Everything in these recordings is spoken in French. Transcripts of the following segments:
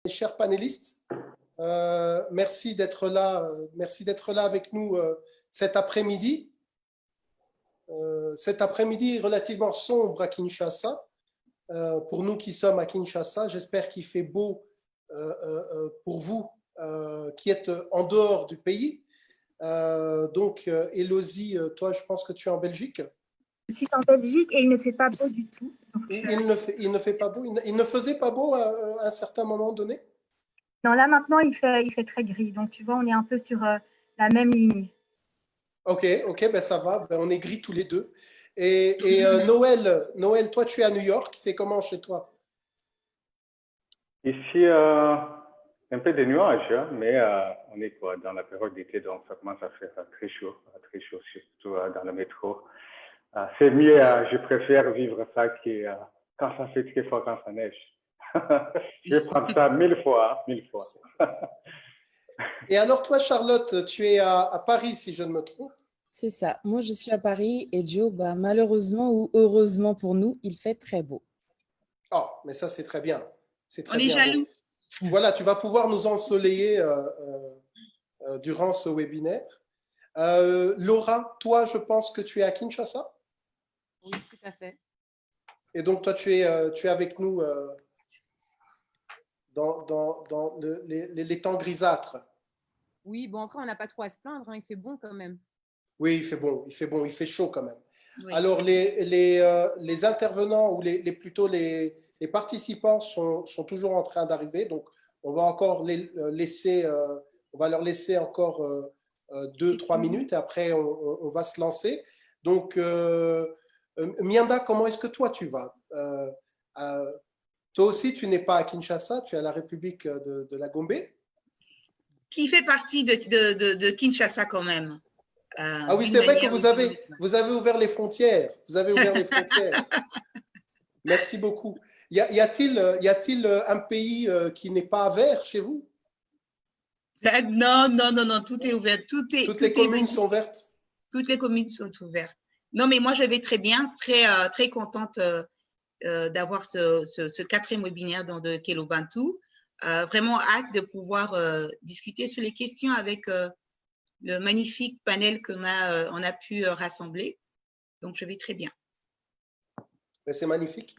Chers panélistes, merci d'être là avec nous cet après-midi. Cet après-midi relativement sombre à Kinshasa. Pour nous qui sommes à Kinshasa, j'espère qu'il fait beau pour vous qui êtes en dehors du pays. Donc, Élodie, toi, je pense que tu es en Belgique. Je suis en Belgique et il ne fait pas beau du tout. Il ne fait pas beau. Il ne faisait pas beau à un certain moment donné. Non, là maintenant, il fait très gris. Donc, tu vois, on est un peu sur la même ligne. Ok, ben ça va. Ben on est gris tous les deux. Et Noël, toi, tu es à New York. C'est comment chez toi? Ici, un peu de nuages, hein, mais on est quoi, dans la période d'été, donc ça commence à faire très chaud surtout dans le métro. C'est mieux, je préfère vivre ça quand ça fait très fort, quand ça neige. Je vais prendre ça 1000 fois, 1000 fois. Et alors, toi, Charlotte, tu es à Paris, si je ne me trompe. C'est ça. Moi, je suis à Paris et Joe, malheureusement ou heureusement pour nous, il fait très beau. Oh, mais ça, c'est très bien. C'est très bien. On est jaloux. Donc, voilà, tu vas pouvoir nous ensoleiller durant ce webinaire. Laura, toi, je pense que tu es à Kinshasa. Oui, tout à fait. Et donc, toi, tu es avec nous dans les temps grisâtres. Oui, bon, après, on n'a pas trop à se plaindre, hein, il fait bon quand même. Oui, il fait bon, il fait chaud quand même. Oui. Alors, les intervenants ou plutôt les participants sont toujours en train d'arriver, donc on va encore on va leur laisser encore 2-3 minutes et après on va se lancer. Donc, Mianda, comment est-ce que toi tu vas? Toi aussi, tu n'es pas à Kinshasa, tu es à la République de la Gombe. Qui fait partie de Kinshasa quand même. Ah oui, c'est vrai que vous avez ouvert les frontières. Vous avez ouvert les frontières. Merci beaucoup. Y a-t-il un pays qui n'est pas vert chez vous? Non, tout est ouvert. Toutes les communes sont vertes? Toutes les communes sont ouvertes. Non, mais moi, je vais très bien, très contente d'avoir ce 4e webinaire de Kelobantu. Vraiment hâte de pouvoir discuter sur les questions avec le magnifique panel qu'on a pu rassembler. Donc, je vais très bien. C'est magnifique.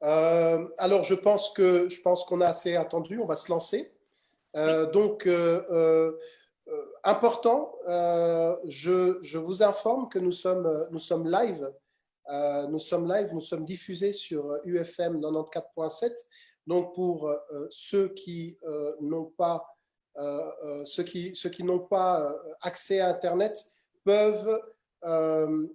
Alors, je pense qu'on a assez attendu. On va se lancer. Donc, important, je vous informe que nous sommes live. Nous sommes diffusés sur UFM 94.7. Donc, pour ceux qui n'ont pas accès à Internet peuvent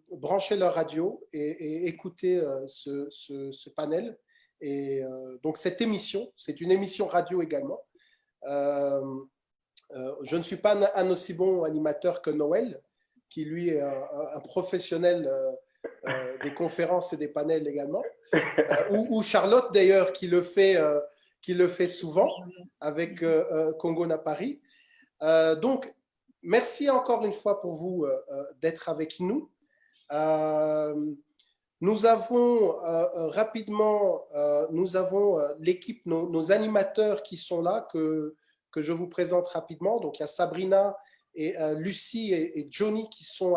brancher leur radio et écouter ce panel. Et donc, cette émission, c'est une émission radio également. Je ne suis pas un aussi bon animateur que Noël, qui lui est un professionnel des conférences et des panels également, ou Charlotte d'ailleurs qui le fait souvent avec Congo à Paris. Donc, merci encore une fois pour vous d'être avec nous. Nous avons rapidement, l'équipe, nos animateurs qui sont là, que je vous présente rapidement. Donc, il y a Sabrina et Lucie et Johnny qui sont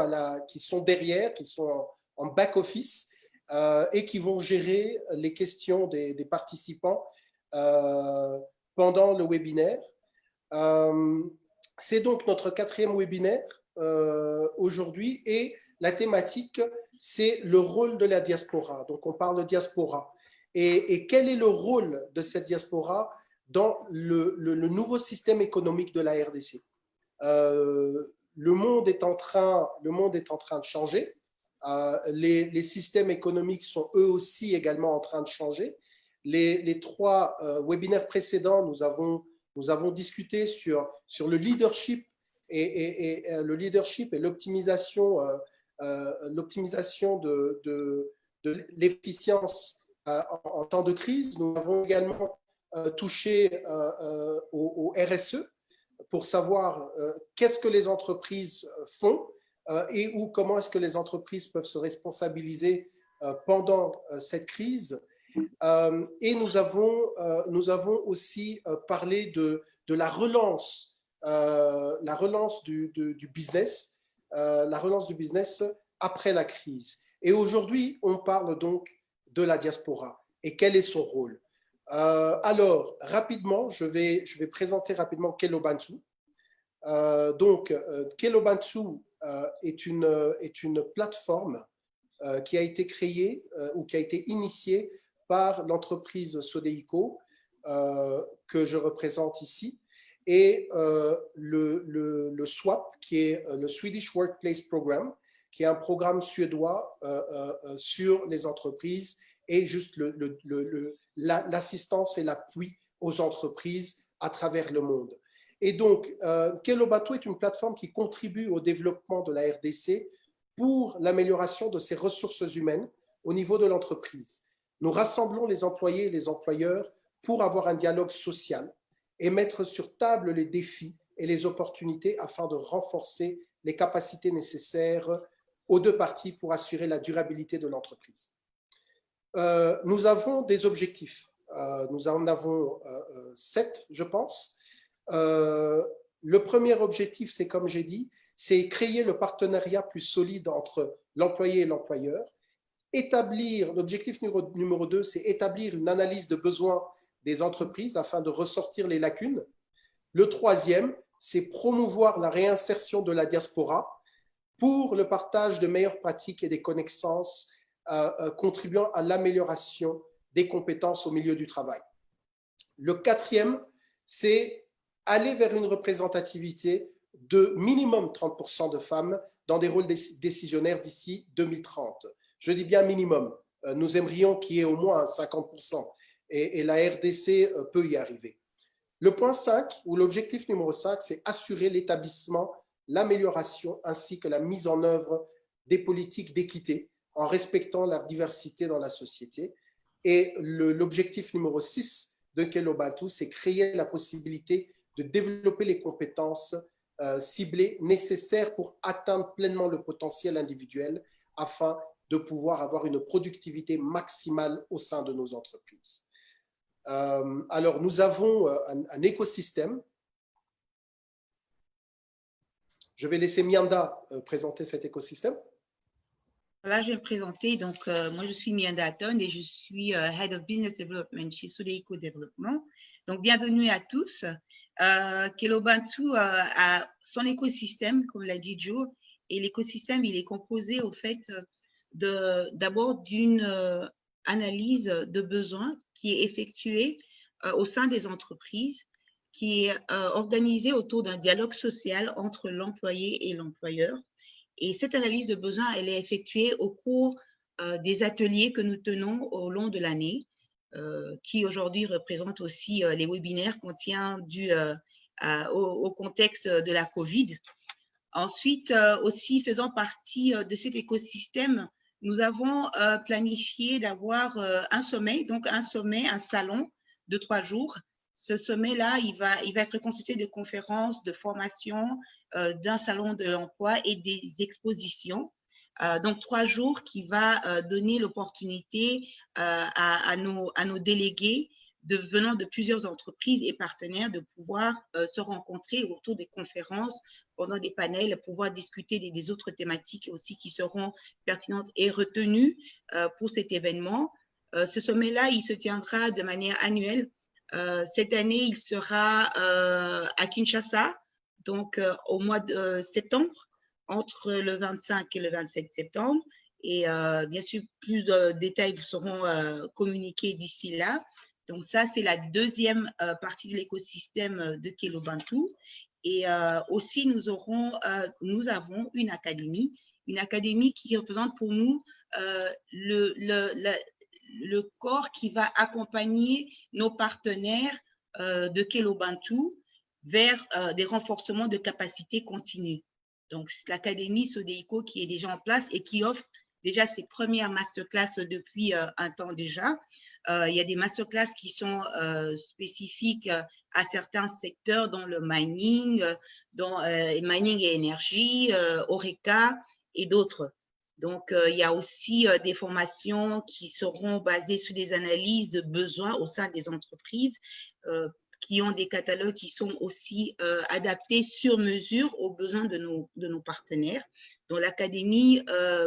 derrière, qui sont en back-office et qui vont gérer les questions des participants pendant le webinaire. C'est donc notre 4e webinaire aujourd'hui et la thématique, c'est le rôle de la diaspora. Donc, on parle de diaspora. Et quel est le rôle de cette diaspora dans le nouveau système économique de la RDC? Le monde est en train de changer. Les systèmes économiques sont eux aussi également en train de changer. Les 3 webinaires précédents, nous avons discuté sur le leadership et l'optimisation de l'efficience en temps de crise. Nous avons également touché au RSE pour savoir qu'est-ce que les entreprises font et comment est-ce que les entreprises peuvent se responsabiliser pendant cette crise. Et nous avons aussi parlé de la relance du business, la relance du business après la crise. Et aujourd'hui, on parle donc de la diaspora et quel est son rôle. Alors, rapidement, je vais présenter rapidement Kelobantu. Kelobantu est une plateforme qui a été créée ou qui a été initiée par l'entreprise Sodeiko que je représente ici et le SWAP, qui est le Swedish Workplace Program, qui est un programme suédois sur les entreprises et juste l'assistance et l'appui aux entreprises à travers le monde. Et donc, Kelobantu est une plateforme qui contribue au développement de la RDC pour l'amélioration de ses ressources humaines au niveau de l'entreprise. Nous rassemblons les employés et les employeurs pour avoir un dialogue social et mettre sur table les défis et les opportunités afin de renforcer les capacités nécessaires aux deux parties pour assurer la durabilité de l'entreprise. Nous avons des objectifs. Nous en avons 7, je pense. Le premier objectif, c'est comme j'ai dit, c'est créer le partenariat plus solide entre l'employé et l'employeur. L'objectif numéro 2, c'est établir une analyse de besoins des entreprises afin de ressortir les lacunes. Le troisième, c'est promouvoir la réinsertion de la diaspora pour le partage de meilleures pratiques et des connaissances contribuant à l'amélioration des compétences au milieu du travail. Le quatrième, c'est aller vers une représentativité de minimum 30% de femmes dans des rôles décisionnaires d'ici 2030. Je dis bien minimum. Nous aimerions qu'il y ait au moins 50% et la RDC peut y arriver. Le point 5, ou l'objectif numéro 5, c'est assurer l'établissement, l'amélioration ainsi que la mise en œuvre des politiques d'équité en respectant la diversité dans la société. Et l'objectif numéro 6 de Kelobantu, c'est créer la possibilité de développer les compétences ciblées nécessaires pour atteindre pleinement le potentiel individuel afin de pouvoir avoir une productivité maximale au sein de nos entreprises. Alors, nous avons un écosystème. Je vais laisser Mianda présenter cet écosystème. Là, je vais me présenter. Donc, moi, je suis Mianda Hatton et je suis Head of Business Development chez Sodeiko Développement. Donc, bienvenue à tous. Kelobantu a son écosystème, comme l'a dit Joe, et l'écosystème, il est composé au fait d'abord d'une analyse de besoins qui est effectuée au sein des entreprises, qui est organisée autour d'un dialogue social entre l'employé et l'employeur. Et cette analyse de besoins, elle est effectuée au cours des ateliers que nous tenons au long de l'année, qui aujourd'hui représentent aussi les webinaires qu'on tient au contexte de la COVID. Ensuite, aussi faisant partie de cet écosystème, nous avons planifié d'avoir un sommet, un salon de 3 jours. Ce sommet-là, il va être constitué de conférences, de formations, d'un salon de l'emploi et des expositions. Donc, 3 jours qui va donner l'opportunité à nos délégués venant de plusieurs entreprises et partenaires de pouvoir se rencontrer autour des conférences, pendant des panels, pouvoir discuter des autres thématiques aussi qui seront pertinentes et retenues pour cet événement. Ce sommet-là, il se tiendra de manière annuelle. Cette année, il sera à Kinshasa, donc au mois de septembre, entre le 25 et le 27 septembre. Et bien sûr, plus de détails vous seront communiqués d'ici là. Donc ça, c'est la deuxième partie de l'écosystème de Kelobantu. Et aussi, nous avons une académie qui représente pour nous le corps qui va accompagner nos partenaires de Kelobantu vers des renforcements de capacités continues. Donc, c'est l'académie Sodeiko qui est déjà en place et qui offre déjà ses premières masterclass depuis un temps déjà. Il y a des masterclass qui sont spécifiques à certains secteurs, dont le mining, mining et énergie, Horeca et d'autres. Donc, il y a aussi des formations qui seront basées sur des analyses de besoins au sein des entreprises qui ont des catalogues qui sont aussi adaptés sur mesure aux besoins de nos partenaires. Donc, l'Académie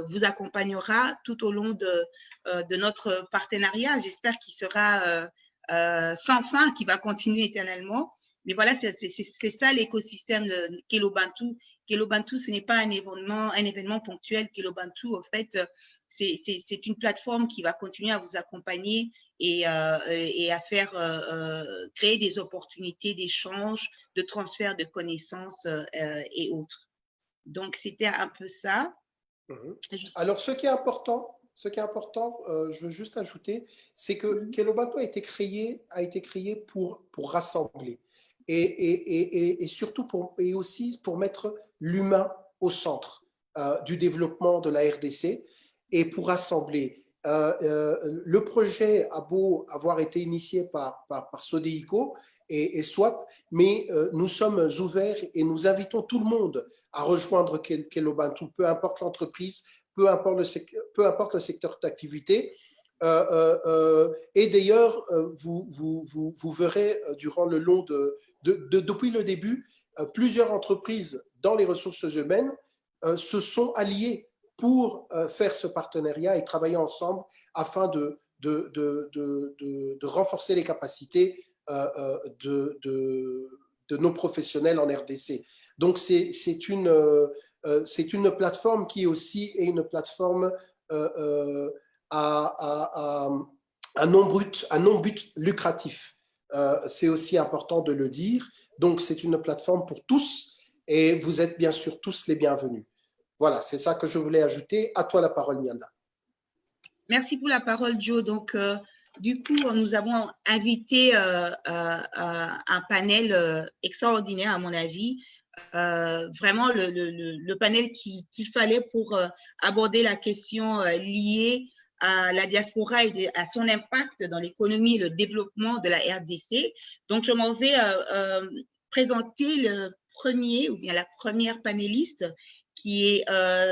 vous accompagnera tout au long de notre partenariat. J'espère qu'il sera sans fin, qu'il va continuer éternellement. Mais voilà, c'est ça l'écosystème de Kelobantu. Kelobantu, ce n'est pas un événement ponctuel. Kelobantu, en fait, c'est une plateforme qui va continuer à vous accompagner et à faire créer des opportunités d'échange, de transfert de connaissances et autres. Donc, c'était un peu ça. Alors, ce qui est important, je veux juste ajouter, c'est que Kelobantu a été créé pour rassembler et surtout et aussi pour mettre l'humain au centre du développement de la RDC et pour rassembler. Le projet a beau avoir été initié par Sodeiko et SWAP, mais nous sommes ouverts et nous invitons tout le monde à rejoindre Kelobantu, peu importe l'entreprise, peu importe le secteur d'activité. Et d'ailleurs, vous verrez durant le long depuis le début, plusieurs entreprises dans les ressources humaines se sont alliées pour faire ce partenariat et travailler ensemble afin de renforcer les capacités de nos professionnels en RDC. Donc, c'est une plateforme qui aussi est une plateforme à non-but lucratif. C'est aussi important de le dire. Donc, c'est une plateforme pour tous et vous êtes bien sûr tous les bienvenus. Voilà, c'est ça que je voulais ajouter. À toi la parole, Mianda. Merci pour la parole, Joe. Donc, du coup, nous avons invité un panel extraordinaire, à mon avis. Vraiment, le panel qu'il fallait pour aborder la question liée à la diaspora et à son impact dans l'économie et le développement de la RDC. Donc, je m'en vais présenter le premier ou bien la première panéliste qui est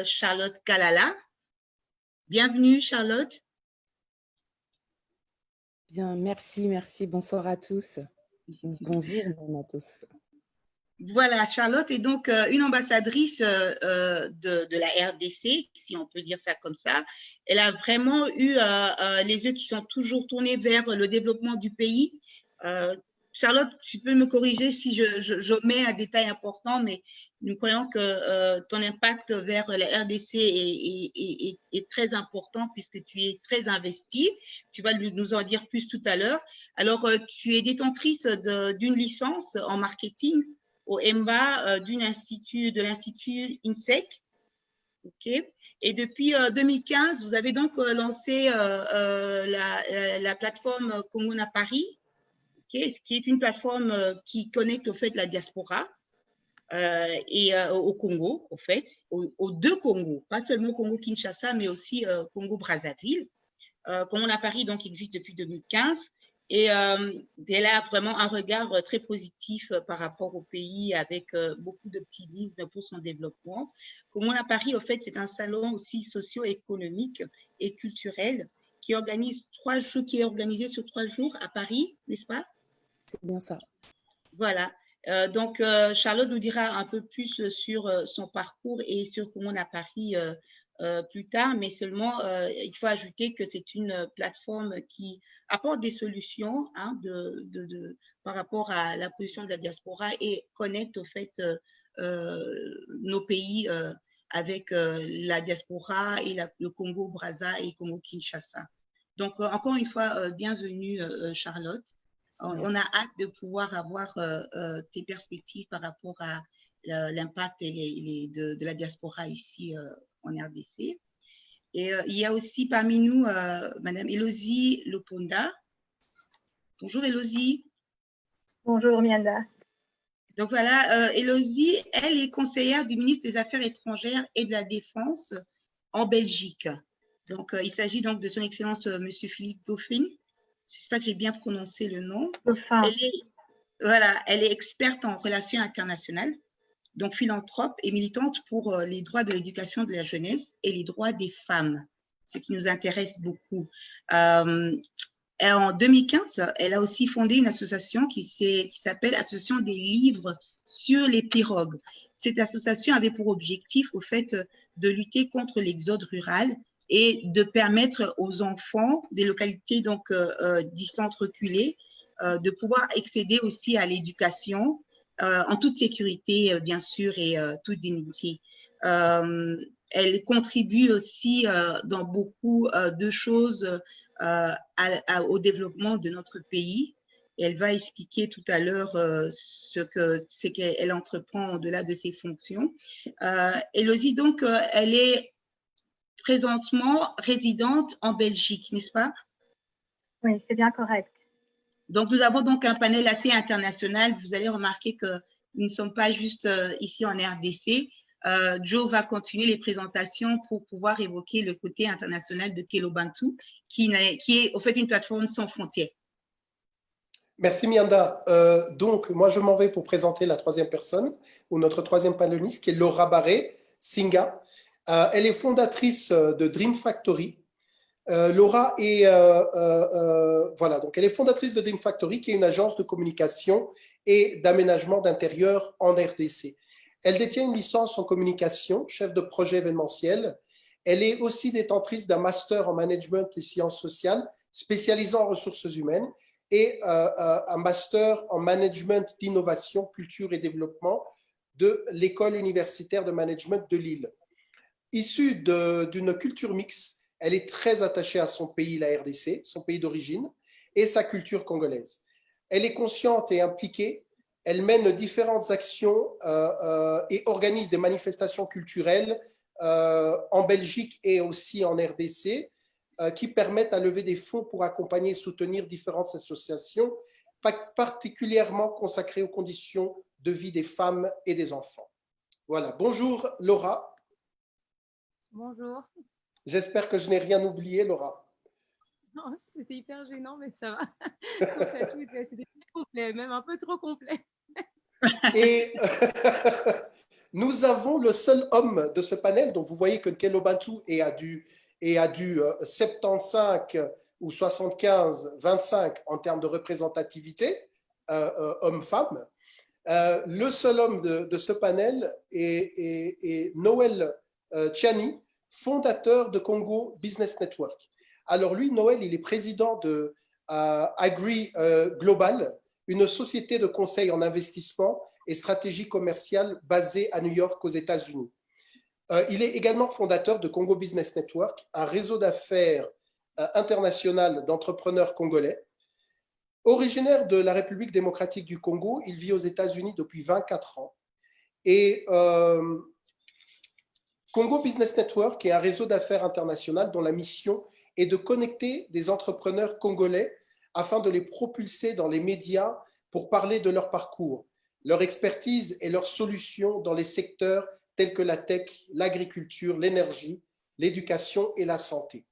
Charlotte Kalala. Bienvenue, Charlotte. Bien, merci. Bonsoir à tous. Bonjour à tous. Voilà, Charlotte est donc une ambassadrice de la RDC, si on peut dire ça comme ça. Elle a vraiment eu les yeux qui sont toujours tournés vers le développement du pays. Charlotte, tu peux me corriger si je mets un détail important, mais nous croyons que ton impact vers la RDC est très important puisque tu es très investie. Tu vas nous en dire plus tout à l'heure. Alors, tu es détentrice d'une licence en marketing au MBA de l'Institut INSEC. Okay. Et depuis 2015, vous avez donc lancé la plateforme Congo Paris, okay, qui est une plateforme qui connecte au fait la diaspora et au Congo, au fait, aux deux Congos, pas seulement Congo-Kinshasa, mais aussi Congo-Brazzaville. Congo Paris donc existe depuis 2015. Et elle a vraiment un regard très positif par rapport au pays avec beaucoup d'optimisme pour son développement. Commun à Paris, au fait, c'est un salon aussi socio-économique et culturel qui est organisé sur 3 jours à Paris, n'est-ce pas? C'est bien ça. Voilà. Donc, Charlotte nous dira un peu plus sur son parcours et sur Commun à Paris plus tard, mais seulement il faut ajouter que c'est une plateforme qui apporte des solutions par rapport à la position de la diaspora et connecte au fait nos pays avec la diaspora et le Congo-Brazza et Congo-Kinshasa. Donc, encore une fois, bienvenue Charlotte. On a hâte de pouvoir avoir tes perspectives par rapport à l'impact de la diaspora ici en RDC. Et il y a aussi parmi nous Madame Elodie Loponda. Bonjour Elodie. Bonjour Mianda. Donc voilà, Elodie, elle est conseillère du ministre des Affaires étrangères et de la Défense en Belgique. Donc il s'agit donc de son Excellence Monsieur Philippe Goffin. J'espère que j'ai bien prononcé le nom. Dauphin. Elle est experte en relations internationales. donc philanthrope et militante pour les droits de l'éducation de la jeunesse et les droits des femmes, ce qui nous intéresse beaucoup. En 2015, elle a aussi fondé une association qui s'appelle Association des livres sur les pirogues. Cette association avait pour objectif, au fait, de lutter contre l'exode rural et de permettre aux enfants des localités donc distantes reculées de pouvoir accéder aussi à l'éducation en toute sécurité, bien sûr, et toute dignité. Elle contribue aussi dans beaucoup de choses au développement de notre pays. Et elle va expliquer tout à l'heure ce qu'elle entreprend au-delà de ses fonctions. Élodie, donc, elle est présentement résidente en Belgique, n'est-ce pas? Oui, c'est bien correct. Donc, nous avons donc un panel assez international. Vous allez remarquer que nous ne sommes pas juste ici en RDC. Joe va continuer les présentations pour pouvoir évoquer le côté international de Kelobantu, qui est au fait une plateforme sans frontières. Merci Mianda. Donc, moi, je m'en vais pour présenter la troisième personne, ou notre troisième panéliste, qui est Laura Barré Singa. Elle est fondatrice de Dream Factory. Laura est, voilà, donc elle est fondatrice de Dream Factory, qui est une agence de communication et d'aménagement d'intérieur en RDC. Elle détient une licence en communication, chef de projet événementiel. Elle est aussi détentrice d'un master en management et sciences sociales, spécialisant en ressources humaines, et un master en management d'innovation, culture et développement de l'école universitaire de management de Lille. Issue d'une culture mixte, elle est très attachée à son pays, la RDC, son pays d'origine, et sa culture congolaise. Elle est consciente et impliquée. Elle mène différentes actions et organise des manifestations culturelles en Belgique et aussi en RDC qui permettent à lever des fonds pour accompagner et soutenir différentes associations, particulièrement consacrées aux conditions de vie des femmes et des enfants. Voilà. Bonjour Laura. Bonjour. J'espère que je n'ai rien oublié, Laura. Non, c'était hyper gênant, mais ça va. C'était complet, même un peu trop complet. Et nous avons le seul homme de ce panel. Donc, vous voyez que Kelobantu est à du 75 ou 75, 25 en termes de représentativité, homme-femme. Le seul homme de ce panel est Noël Tchiani, fondateur de Congo Business Network. Alors lui, Noël, il est président de Agri Global, une société de conseil en investissement et stratégie commerciale basée à New York aux États-Unis. Il est également fondateur de Congo Business Network, un réseau d'affaires international d'entrepreneurs congolais. Originaire de la République démocratique du Congo, il vit aux États-Unis depuis 24 ans. Et Congo Business Network est un réseau d'affaires international dont la mission est de connecter des entrepreneurs congolais afin de les propulser dans les médias pour parler de leur parcours, leur expertise et leurs solutions dans les secteurs tels que la tech, l'agriculture, l'énergie, l'éducation et la santé.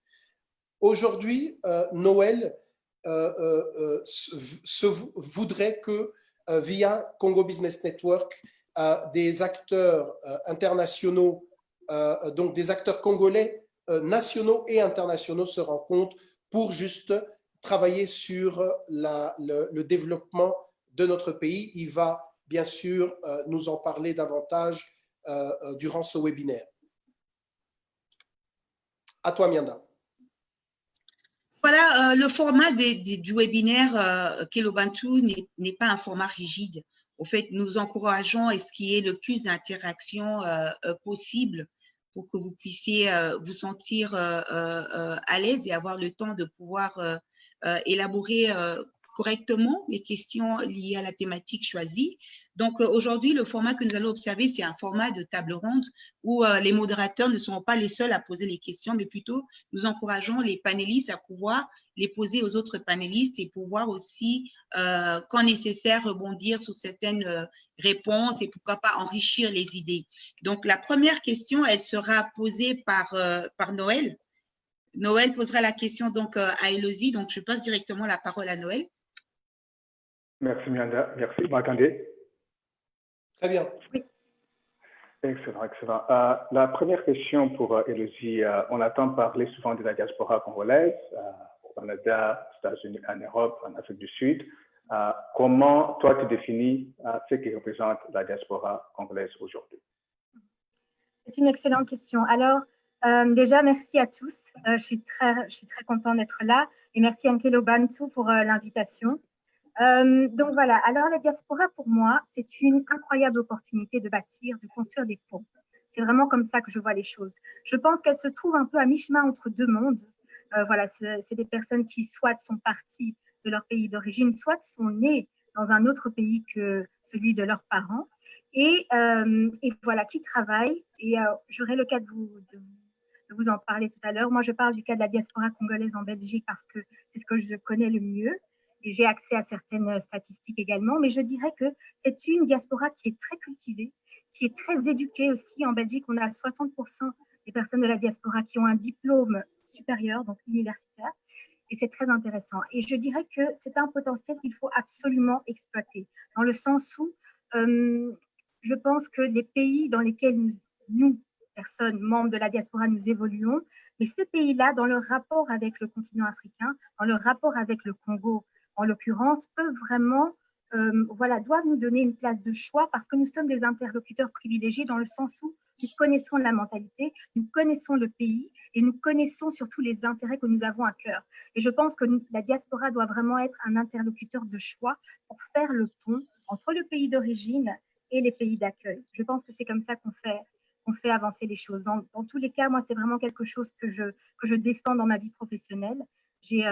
Aujourd'hui, Noël voudrait que via Congo Business Network, des acteurs internationaux, donc des acteurs congolais nationaux et internationaux se rencontrent pour juste travailler sur le développement de notre pays. Il va bien sûr nous en parler davantage durant ce webinaire. À toi, Mianda. Voilà, le format du webinaire Kelobantu n'est pas un format rigide. Au fait, nous encourageons à ce qu'il y ait le plus d'interactions possible pour que vous puissiez vous sentir à l'aise et avoir le temps de pouvoir élaborer correctement les questions liées à la thématique choisie. Donc, aujourd'hui, le format que nous allons observer, c'est un format de table ronde où les modérateurs ne seront pas les seuls à poser les questions, mais plutôt nous encourageons les panélistes à pouvoir les poser aux autres panélistes et pouvoir aussi, quand nécessaire, rebondir sur certaines réponses et pourquoi pas enrichir les idées. Donc, la première question, elle sera posée par Noël. Noël posera la question donc à Élodie, donc je passe directement la parole à Noël. Merci Mianda, merci. Vous m'entendez? Très bien. Oui. Excellent, excellent. La première question pour Élodie, on entend parler souvent de la diaspora congolaise au Canada, aux États-Unis, en Europe, en Afrique du Sud. Comment toi tu définis ce qui représente la diaspora congolaise aujourd'hui? C'est une excellente question. Alors, déjà, merci à tous. Je suis très contente d'être là et merci à Nkelo Bantu pour l'invitation. Donc voilà, alors la diaspora pour moi, c'est une incroyable opportunité de bâtir, de construire des ponts. C'est vraiment comme ça que je vois les choses. Je pense qu'elle se trouve un peu à mi-chemin entre deux mondes. Voilà, c'est des personnes qui soit sont parties de leur pays d'origine, soit sont nées dans un autre pays que celui de leurs parents et voilà, qui travaillent. Et j'aurai le cas de vous en parler tout à l'heure. Moi, je parle du cas de la diaspora congolaise en Belgique parce que c'est ce que je connais le mieux. Et j'ai accès à certaines statistiques également, mais je dirais que c'est une diaspora qui est très cultivée, qui est très éduquée aussi. En Belgique, on a 60% des personnes de la diaspora qui ont un diplôme supérieur, donc universitaire, et c'est très intéressant. Et je dirais que c'est un potentiel qu'il faut absolument exploiter, dans le sens où je pense que les pays dans lesquels nous, personnes membres de la diaspora, nous évoluons, mais ces pays-là, dans leur rapport avec le continent africain, dans leur rapport avec le Congo, en l'occurrence, peuvent vraiment, doivent nous donner une place de choix parce que nous sommes des interlocuteurs privilégiés dans le sens où nous connaissons la mentalité, nous connaissons le pays et nous connaissons surtout les intérêts que nous avons à cœur. Et je pense que la diaspora doit vraiment être un interlocuteur de choix pour faire le pont entre le pays d'origine et les pays d'accueil. Je pense que c'est comme ça qu'on fait avancer les choses. Dans tous les cas, moi, c'est vraiment quelque chose que je défends dans ma vie professionnelle.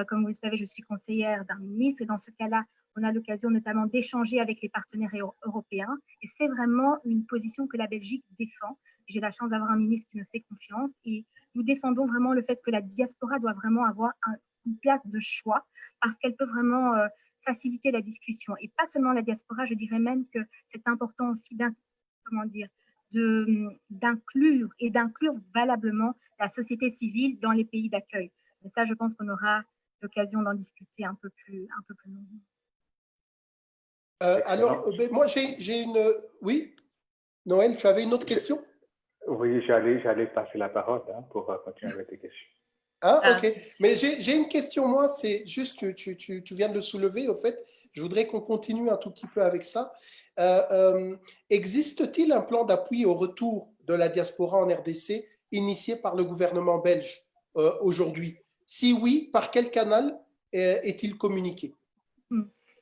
Comme vous le savez, je suis conseillère d'un ministre et dans ce cas-là, on a l'occasion notamment d'échanger avec les partenaires européens et c'est vraiment une position que la Belgique défend. J'ai la chance d'avoir un ministre qui me fait confiance et nous défendons vraiment le fait que la diaspora doit vraiment avoir une place de choix parce qu'elle peut vraiment faciliter la discussion. Et pas seulement la diaspora, je dirais même que c'est important aussi d'inclure valablement la société civile dans les pays d'accueil. Et ça, je pense qu'on aura l'occasion d'en discuter un peu plus longuement. Alors, moi, j'ai une... Oui, Noël, tu avais une autre question? Oui, j'allais passer la parole pour continuer avec tes questions. Ah, ok. Mais j'ai une question, moi, c'est juste que tu viens de le soulever, au fait. Je voudrais qu'on continue un tout petit peu avec ça. Existe-t-il un plan d'appui au retour de la diaspora en RDC initié par le gouvernement belge aujourd'hui? Si oui, par quel canal est-il communiqué?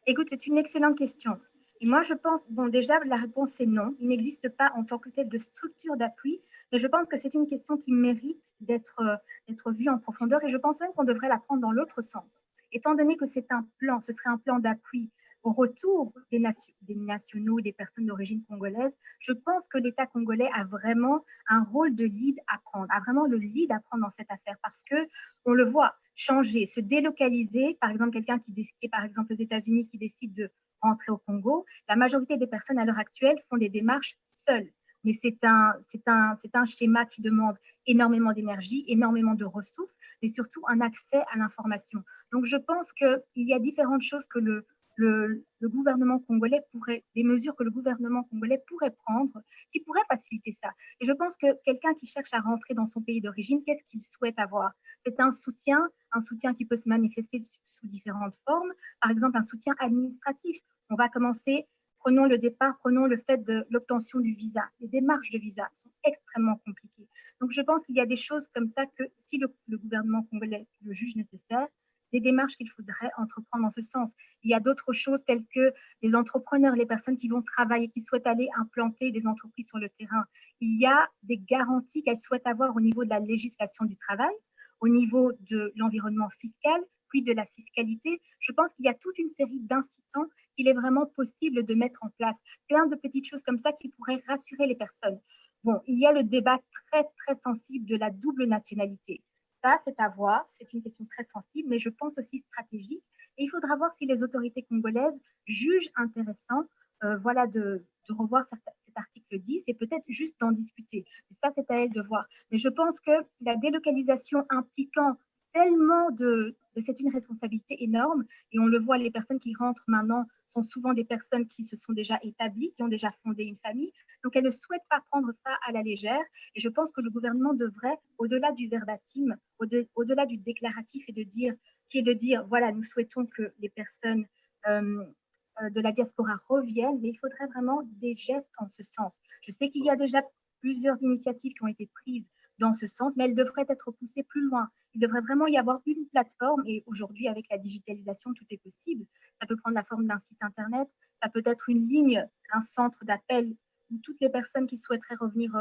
Écoute, c'est une excellente question. Et moi, je pense, bon, déjà, la réponse est non. Il n'existe pas en tant que tel de structure d'appui, mais je pense que c'est une question qui mérite d'être vue en profondeur et je pense même qu'on devrait la prendre dans l'autre sens. Étant donné que c'est un plan, ce serait un plan d'appui au retour des nationaux, des personnes d'origine congolaise, je pense que l'État congolais a vraiment un rôle de lead à prendre, a vraiment le lead à prendre dans cette affaire parce que on le voit changer, se délocaliser, par exemple quelqu'un qui est par exemple aux États-Unis qui décide de rentrer au Congo, la majorité des personnes à l'heure actuelle font des démarches seules. Mais c'est un schéma qui demande énormément d'énergie, énormément de ressources, mais surtout un accès à l'information. Donc, je pense qu'il y a différentes choses que le gouvernement congolais des mesures que le gouvernement congolais pourrait prendre, qui pourraient faciliter ça. Et je pense que quelqu'un qui cherche à rentrer dans son pays d'origine, qu'est-ce qu'il souhaite avoir? C'est un soutien qui peut se manifester sous différentes formes. Par exemple, un soutien administratif. On va commencer, prenons le fait de l'obtention du visa. Les démarches de visa sont extrêmement compliquées. Donc, je pense qu'il y a des choses comme ça que si le gouvernement congolais le juge nécessaire, des démarches qu'il faudrait entreprendre dans ce sens. Il y a d'autres choses telles que les entrepreneurs, les personnes qui vont travailler, qui souhaitent aller implanter des entreprises sur le terrain. Il y a des garanties qu'elles souhaitent avoir au niveau de la législation du travail, au niveau de l'environnement fiscal, puis de la fiscalité. Je pense qu'il y a toute une série d'incitants qu'il est vraiment possible de mettre en place. Plein de petites choses comme ça qui pourraient rassurer les personnes. Bon, il y a le débat très, très sensible de la double nationalité. Ça, c'est à voir, c'est une question très sensible, mais je pense aussi stratégique. Et il faudra voir si les autorités congolaises jugent intéressant de revoir cet article 10 et peut-être juste d'en discuter. Et ça, c'est à elles de voir. Mais je pense que la délocalisation impliquant tellement c'est une responsabilité énorme et on le voit, les personnes qui rentrent maintenant sont souvent des personnes qui se sont déjà établies, qui ont déjà fondé une famille, donc elles ne souhaitent pas prendre ça à la légère et je pense que le gouvernement devrait, au-delà du verbatim, au-delà du déclaratif qui est de dire, voilà, nous souhaitons que les personnes de la diaspora reviennent, mais il faudrait vraiment des gestes en ce sens. Je sais qu'il y a déjà plusieurs initiatives qui ont été prises dans ce sens, mais elles devraient être poussées plus loin. Il devrait vraiment y avoir une plateforme, et aujourd'hui, avec la digitalisation, tout est possible. Ça peut prendre la forme d'un site Internet, ça peut être une ligne, un centre d'appel où toutes les personnes qui souhaiteraient revenir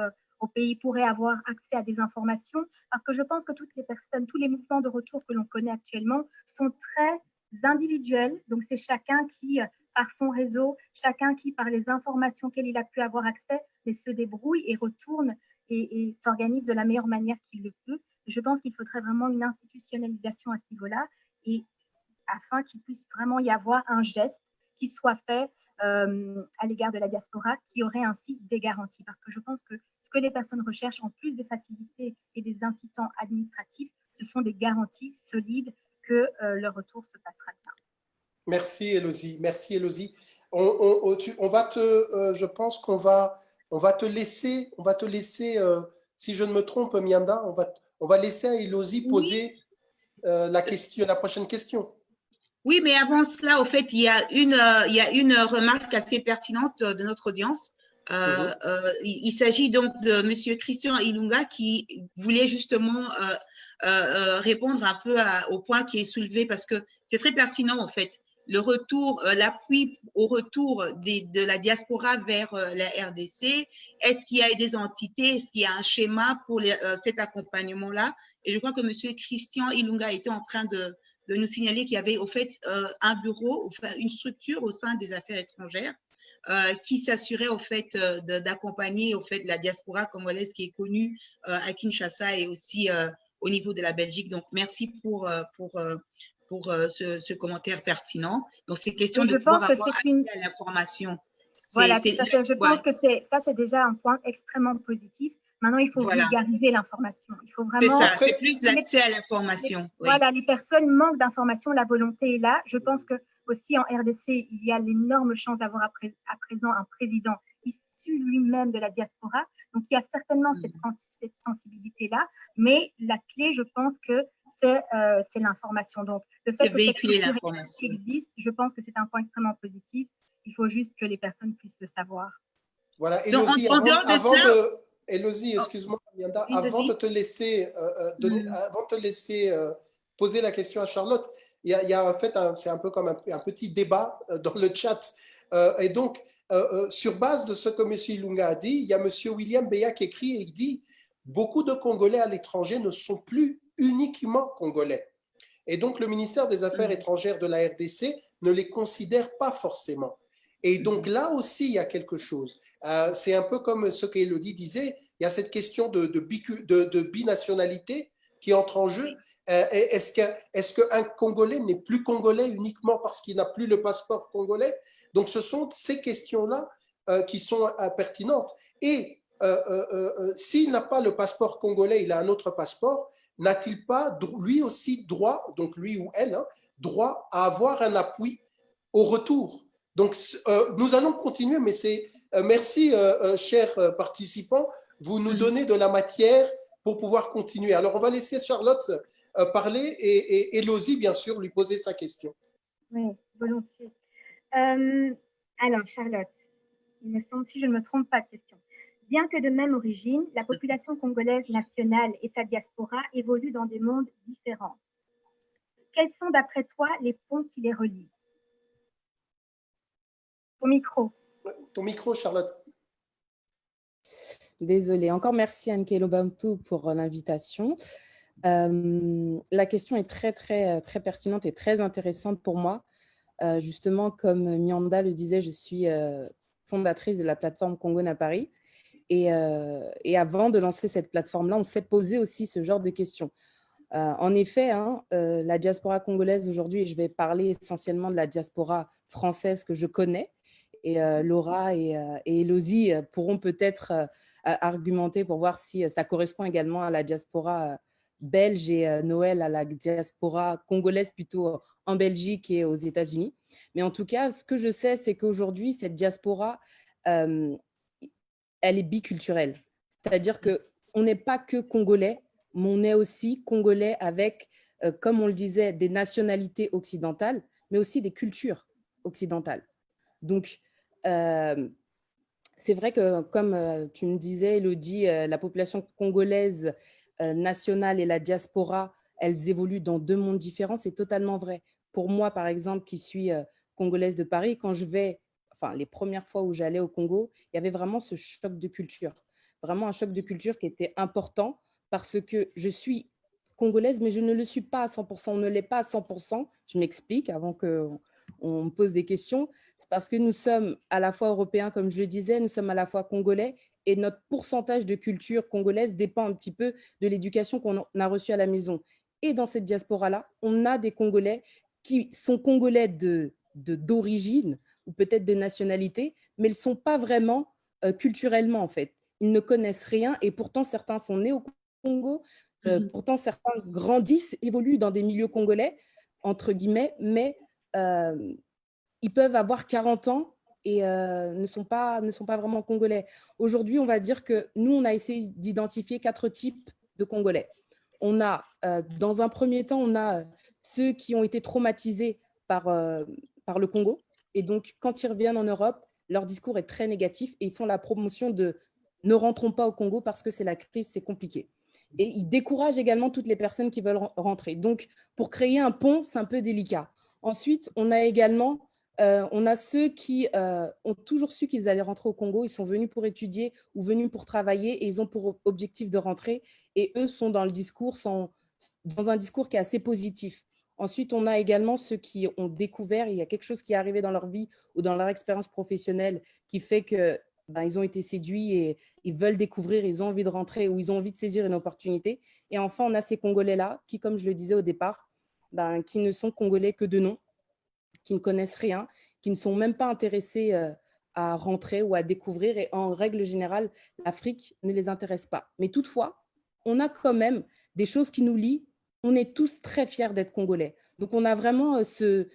au pays pourraient avoir accès à des informations, parce que je pense que toutes les personnes, tous les mouvements de retour que l'on connaît actuellement sont très individuels, donc c'est chacun qui, par son réseau, chacun qui, par les informations auxquelles il a pu avoir accès, mais se débrouille et retourne et s'organise de la meilleure manière qu'il le peut. Je pense qu'il faudrait vraiment une institutionnalisation à ce niveau-là et afin qu'il puisse vraiment y avoir un geste qui soit fait à l'égard de la diaspora qui aurait ainsi des garanties. Parce que je pense que ce que les personnes recherchent, en plus des facilités et des incitants administratifs, ce sont des garanties solides que leur retour se passera bien. Merci, Élodie. Merci, Élodie. On va je pense on va te laisser, si je ne me trompe, Mianda, on va laisser à Élodie poser la prochaine question. Oui, mais avant cela, au fait, il y a une remarque assez pertinente de notre audience. Il s'agit donc de Monsieur Christian Ilunga qui voulait justement répondre un peu au point qui est soulevé parce que c'est très pertinent en fait. Le retour, l'appui au retour de la diaspora vers la RDC. Est-ce qu'il y a des entités, est-ce qu'il y a un schéma pour cet accompagnement-là? Et je crois que Monsieur Christian Ilunga était en train de nous signaler qu'il y avait au fait un bureau, enfin, une structure au sein des affaires étrangères qui s'assurait au fait d'accompagner au fait la diaspora congolaise qui est connue à Kinshasa et aussi au niveau de la Belgique. Donc merci pour ce commentaire pertinent. Donc c'est question de pouvoir avoir accès à l'information. Voilà, tout à fait. Je pense que c'est déjà un point extrêmement positif. Maintenant, il faut vulgariser l'information. Il faut vraiment. C'est ça, c'est plus l'accès à l'information. Voilà, les personnes manquent d'informations, la volonté est là. Je pense que aussi en RDC, il y a l'énorme chance d'avoir à présent un président issu lui-même de la diaspora. Donc, il y a certainement cette sensibilité-là. Mais la clé, je pense que c'est l'information. Donc, le fait que cette structure existe, je pense que c'est un point extrêmement positif. Il faut juste que les personnes puissent le savoir. Voilà, Élodie, Élodie, excuse-moi, Mianda, avant de te laisser, poser la question à Charlotte, il y a en fait, c'est un peu comme un petit débat dans le chat. Et donc, sur base de ce que M. Ilunga a dit, il y a M. William Beya qui écrit et il dit « Beaucoup de Congolais à l'étranger ne sont plus uniquement Congolais. Et donc, le ministère des Affaires étrangères de la RDC ne les considère pas forcément. » Et donc là aussi, il y a quelque chose. C'est un peu comme ce qu'Élodie disait, il y a cette question de binationalité qui entre en jeu. Est-ce qu'un Congolais n'est plus Congolais uniquement parce qu'il n'a plus le passeport congolais? Donc ce sont ces questions-là qui sont pertinentes. Et s'il n'a pas le passeport congolais, il a un autre passeport, n'a-t-il pas lui aussi droit, donc lui ou elle, droit à avoir un appui au retour? Donc, nous allons continuer, mais merci, chers participants, vous nous donnez de la matière pour pouvoir continuer. Alors, on va laisser Charlotte parler et Élodie, bien sûr, lui poser sa question. Oui, volontiers. Alors, Charlotte, il me semble, si je ne me trompe pas de question. Bien que de même origine, la population congolaise nationale et sa diaspora évoluent dans des mondes différents. Quels sont, d'après toi, les ponts qui les relient? Ton micro. Ton micro, Charlotte. Désolée. Encore merci Nkelo Bantu pour l'invitation. La question est très pertinente et très intéressante pour moi. Justement, comme Mianda le disait, je suis fondatrice de la plateforme Congo à Paris. Et avant de lancer cette plateforme-là, on s'est posé aussi ce genre de questions. En effet, la diaspora congolaise aujourd'hui, et je vais parler essentiellement de la diaspora française que je connais, et Laura et Élodie pourront peut-être argumenter pour voir si ça correspond également à la diaspora belge et Noël à la diaspora congolaise plutôt en Belgique et aux États-Unis. Mais en tout cas, ce que je sais, c'est qu'aujourd'hui, cette diaspora, elle est biculturelle. C'est-à-dire qu'on n'est pas que congolais, mais on est aussi congolais avec, comme on le disait, des nationalités occidentales, mais aussi des cultures occidentales. Donc, c'est vrai que, comme tu me disais, Elodie, la population congolaise nationale et la diaspora, elles évoluent dans deux mondes différents. C'est totalement vrai. Pour moi, par exemple, qui suis congolaise de Paris, quand je vais, enfin, les premières fois où j'allais au Congo, il y avait vraiment ce choc de culture. Vraiment un choc de culture qui était important parce que je suis congolaise, mais je ne le suis pas à 100%. On ne l'est pas à 100%. Je m'explique avant qu'on me pose des questions. C'est parce que nous sommes à la fois européens, comme je le disais, nous sommes à la fois congolais et notre pourcentage de culture congolaise dépend un petit peu de l'éducation qu'on a reçue à la maison. Et dans cette diaspora-là, on a des Congolais qui sont congolais d'origine ou peut-être de nationalité, mais ils ne sont pas vraiment culturellement, en fait. Ils ne connaissent rien et pourtant, certains sont nés au Congo, pourtant, certains grandissent, évoluent dans des milieux congolais, entre guillemets, mais ils peuvent avoir 40 ans et ne sont pas vraiment congolais. Aujourd'hui, on va dire que nous, on a essayé d'identifier 4 types de Congolais. On a, dans un premier temps, on a ceux qui ont été traumatisés par le Congo. Et donc, quand ils reviennent en Europe, leur discours est très négatif et ils font la promotion de « ne rentrons pas au Congo parce que c'est la crise, c'est compliqué ». Et ils découragent également toutes les personnes qui veulent rentrer. Donc, pour créer un pont, c'est un peu délicat. Ensuite, on a également on a ceux qui ont toujours su qu'ils allaient rentrer au Congo. Ils sont venus pour étudier ou venus pour travailler et ils ont pour objectif de rentrer. Et eux sont dans le discours, sont dans un discours qui est assez positif. Ensuite, on a également ceux qui ont découvert, il y a quelque chose qui est arrivé dans leur vie ou dans leur expérience professionnelle qui fait que ils ont été séduits et ils veulent découvrir, ils ont envie de rentrer ou ils ont envie de saisir une opportunité. Et enfin, on a ces Congolais-là qui, comme je le disais au départ, qui ne sont Congolais que de nom, qui ne connaissent rien, qui ne sont même pas intéressés à rentrer ou à découvrir. Et en règle générale, l'Afrique ne les intéresse pas. Mais toutefois, on a quand même des choses qui nous lient. On est tous très fiers d'être Congolais. Donc, on a vraiment ce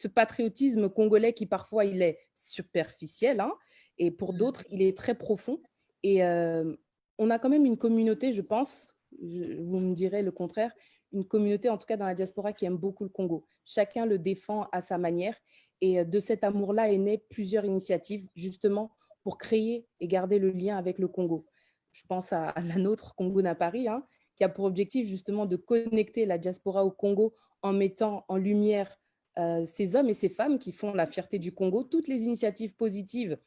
patriotisme congolais qui, parfois, il est superficiel, hein, et pour d'autres, il est très profond. Et on a quand même une communauté, je pense, vous me direz le contraire, une communauté, en tout cas dans la diaspora, qui aime beaucoup le Congo. Chacun le défend à sa manière. Et de cet amour-là est né plusieurs initiatives, justement, pour créer et garder le lien avec le Congo. Je pense à la nôtre, Congo à Paris, hein, qui a pour objectif justement de connecter la diaspora au Congo en mettant en lumière ces hommes et ces femmes qui font la fierté du Congo, toutes les initiatives positives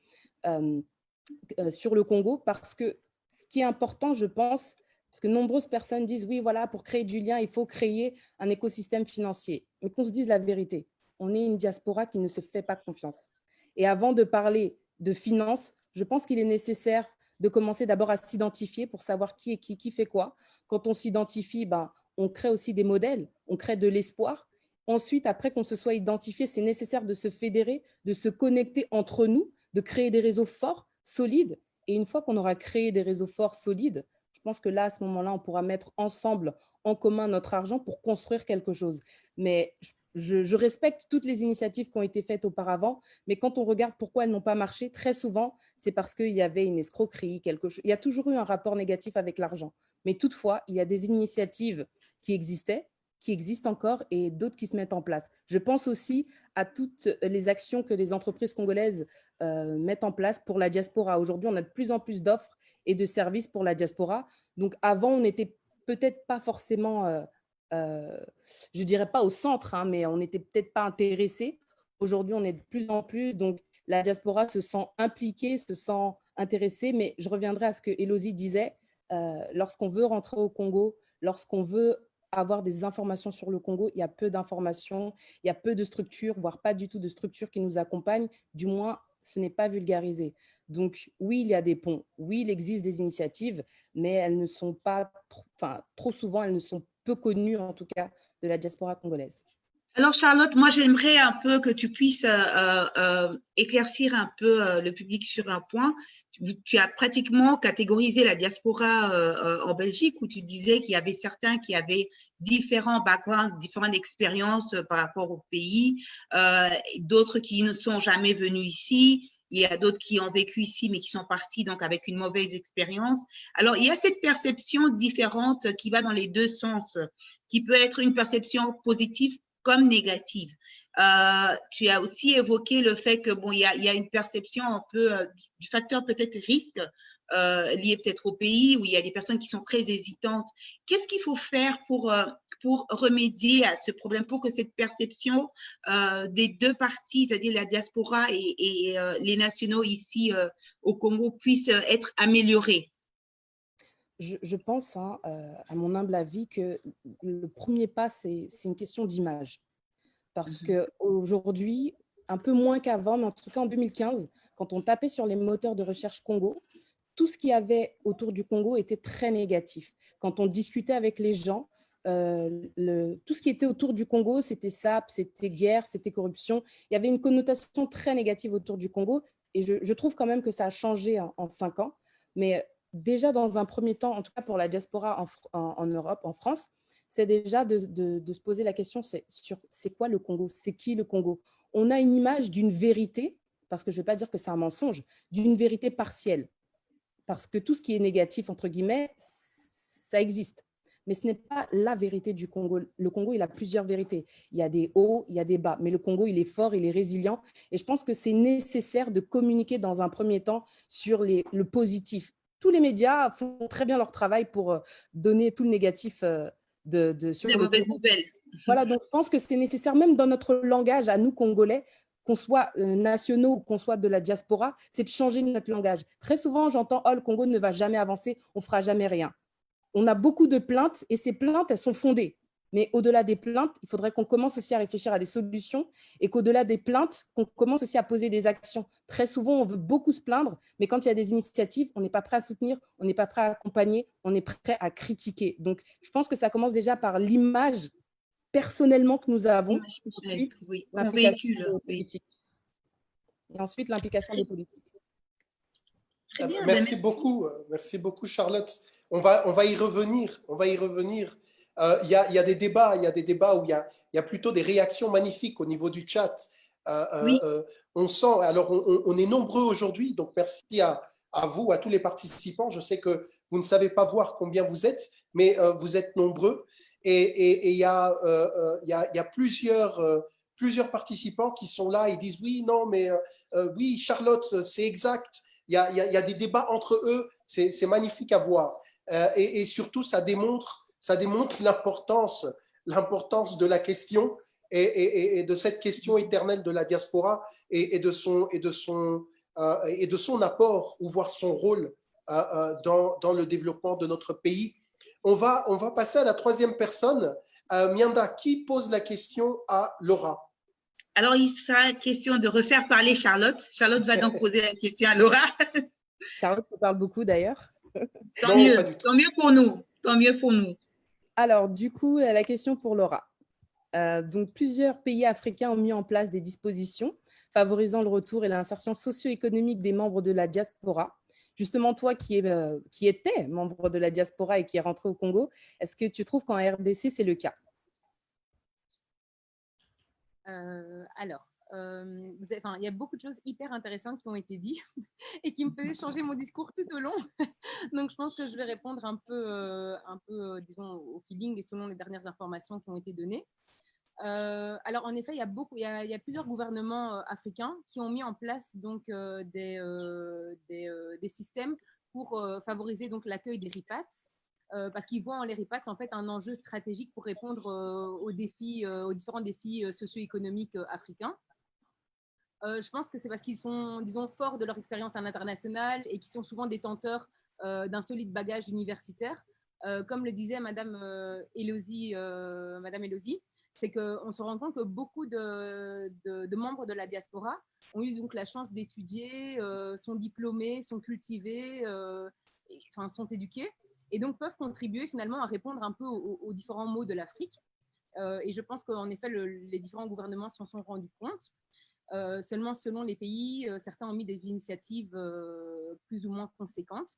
sur le Congo, parce que ce qui est important, je pense, parce que nombreuses personnes disent, oui, voilà, pour créer du lien, il faut créer un écosystème financier. Mais qu'on se dise la vérité, on est une diaspora qui ne se fait pas confiance. Et avant de parler de finances, je pense qu'il est nécessaire de commencer d'abord à s'identifier pour savoir qui est qui fait quoi. Quand on s'identifie, on crée aussi des modèles, on crée de l'espoir. Ensuite, après qu'on se soit identifié, c'est nécessaire de se fédérer, de se connecter entre nous, de créer des réseaux forts, solides. Et une fois qu'on aura créé des réseaux forts, solides, je pense que là, à ce moment-là, on pourra mettre ensemble en commun notre argent pour construire quelque chose. Mais je respecte toutes les initiatives qui ont été faites auparavant, mais quand on regarde pourquoi elles n'ont pas marché, très souvent, c'est parce qu'il y avait une escroquerie, quelque chose. Il y a toujours eu un rapport négatif avec l'argent. Mais toutefois, il y a des initiatives qui existaient, qui existent encore et d'autres qui se mettent en place. Je pense aussi à toutes les actions que les entreprises congolaises mettent en place pour la diaspora. Aujourd'hui, on a de plus en plus d'offres et de services pour la diaspora. Donc, avant, on n'était peut-être pas forcément, je ne dirais pas au centre, hein, mais on n'était peut-être pas intéressé. Aujourd'hui, on est de plus en plus. Donc, la diaspora se sent impliquée, se sent intéressée. Mais je reviendrai à ce que Elodie disait. Lorsqu'on veut rentrer au Congo, lorsqu'on veut avoir des informations sur le Congo, il y a peu d'informations, il y a peu de structures, voire pas du tout de structures qui nous accompagnent. Du moins, ce n'est pas vulgarisé. Donc, oui, il y a des ponts, oui, il existe des initiatives, mais elles ne sont pas, trop souvent, elles ne sont peu connues, en tout cas, de la diaspora congolaise. Alors, Charlotte, moi, j'aimerais un peu que tu puisses éclaircir un peu le public sur un point. Tu as pratiquement catégorisé la diaspora en Belgique, où tu disais qu'il y avait certains qui avaient différents backgrounds, différentes expériences par rapport au pays, d'autres qui ne sont jamais venus ici. Il y a d'autres qui ont vécu ici, mais qui sont partis donc avec une mauvaise expérience. Alors, il y a cette perception différente qui va dans les deux sens, qui peut être une perception positive comme négative. Tu as aussi évoqué le fait que bon, il y a une perception un peu du facteur peut-être risque lié peut-être au pays où il y a des personnes qui sont très hésitantes. Qu'est-ce qu'il faut faire pour remédier à ce problème, pour que cette perception des deux parties, c'est-à-dire la diaspora et les nationaux ici au Congo, puisse être améliorée? Je pense, hein, à mon humble avis, que le premier pas, c'est une question d'image. Parce qu'aujourd'hui, un peu moins qu'avant, mais en tout cas en 2015, quand on tapait sur les moteurs de recherche Congo, tout ce qu'il y avait autour du Congo était très négatif. Quand on discutait avec les gens, tout ce qui était autour du Congo, c'était SAP, c'était guerre, c'était corruption. Il y avait une connotation très négative autour du Congo. Et je trouve quand même que ça a changé en 5 ans. Mais déjà, dans un premier temps, en tout cas pour la diaspora en Europe, en France, c'est déjà de se poser la question sur c'est quoi le Congo, c'est qui le Congo. On a une image d'une vérité, parce que je ne vais pas dire que c'est un mensonge, d'une vérité partielle. Parce que tout ce qui est négatif, entre guillemets, ça existe. Mais ce n'est pas la vérité du Congo. Le Congo, il a plusieurs vérités. Il y a des hauts, il y a des bas. Mais le Congo, il est fort, il est résilient. Et je pense que c'est nécessaire de communiquer dans un premier temps sur le positif. Tous les médias font très bien leur travail pour donner tout le négatif sur Des le mauvaises Congo. nouvelles. Voilà, donc je pense que c'est nécessaire, même dans notre langage, à nous, Congolais, qu'on soit nationaux ou qu'on soit de la diaspora, c'est de changer notre langage. Très souvent, j'entends « Oh, le Congo ne va jamais avancer, on ne fera jamais rien ». On a beaucoup de plaintes et ces plaintes, elles sont fondées. Mais au-delà des plaintes, il faudrait qu'on commence aussi à réfléchir à des solutions et qu'au-delà des plaintes, qu'on commence aussi à poser des actions. Très souvent, on veut beaucoup se plaindre, mais quand il y a des initiatives, on n'est pas prêt à soutenir, on n'est pas prêt à accompagner, on est prêt à critiquer. Donc, je pense que ça commence déjà par l'image personnellement que nous avons, ensuite Oui, qu'on l'implication véhicule. des Oui. politiques. Et ensuite, l'implication des politiques. Très bien. Merci beaucoup, Charlotte. On va y revenir. On va y revenir. Il y a des débats, où il y a plutôt des réactions magnifiques au niveau du chat. Oui. On sent, alors on est nombreux aujourd'hui, donc merci à vous, à tous les participants. Je sais que vous ne savez pas voir combien vous êtes, mais vous êtes nombreux. Et il y a plusieurs participants qui sont là et disent oui, non, mais oui, Charlotte, c'est exact. Il y a des débats entre eux, c'est magnifique à voir. Et surtout, ça démontre l'importance de la question et de cette question éternelle de la diaspora et de son apport, ou voire son rôle dans le développement de notre pays. On va passer à la troisième personne. Mianda, qui pose la question à Laura? Alors, il sera question de refaire parler Charlotte. Charlotte va donc poser la question à Laura. Charlotte te parle beaucoup d'ailleurs. Tant mieux pour nous. Tant mieux pour nous. Alors, du coup, la question pour Laura. Donc, plusieurs pays africains ont mis en place des dispositions favorisant le retour et l'insertion socio-économique des membres de la diaspora. Justement, toi qui étais membre de la diaspora et qui est rentré au Congo, est-ce que tu trouves qu'en RDC, c'est le cas? Il y a beaucoup de choses hyper intéressantes qui ont été dites et qui me faisaient changer mon discours tout au long. Donc, je pense que je vais répondre un peu, disons, au feeling et selon les dernières informations qui ont été données. Alors, en effet, il y a plusieurs gouvernements africains qui ont mis en place donc, des systèmes pour favoriser donc, l'accueil des RIPATS. Parce qu'ils voient en les RIPATS en fait un enjeu stratégique pour répondre aux différents défis socio-économiques africains. Je pense que c'est parce qu'ils sont, disons, forts de leur expérience à l'international et qui sont souvent détenteurs d'un solide bagage universitaire. Comme le disait Madame Elosy, c'est qu'on se rend compte que beaucoup de membres de la diaspora ont eu donc la chance d'étudier, sont diplômés, sont cultivés, sont éduqués, et donc peuvent contribuer finalement à répondre un peu aux différents maux de l'Afrique. Et je pense qu'en effet, les différents gouvernements s'en sont rendus compte. Seulement, selon les pays, certains ont mis des initiatives plus ou moins conséquentes.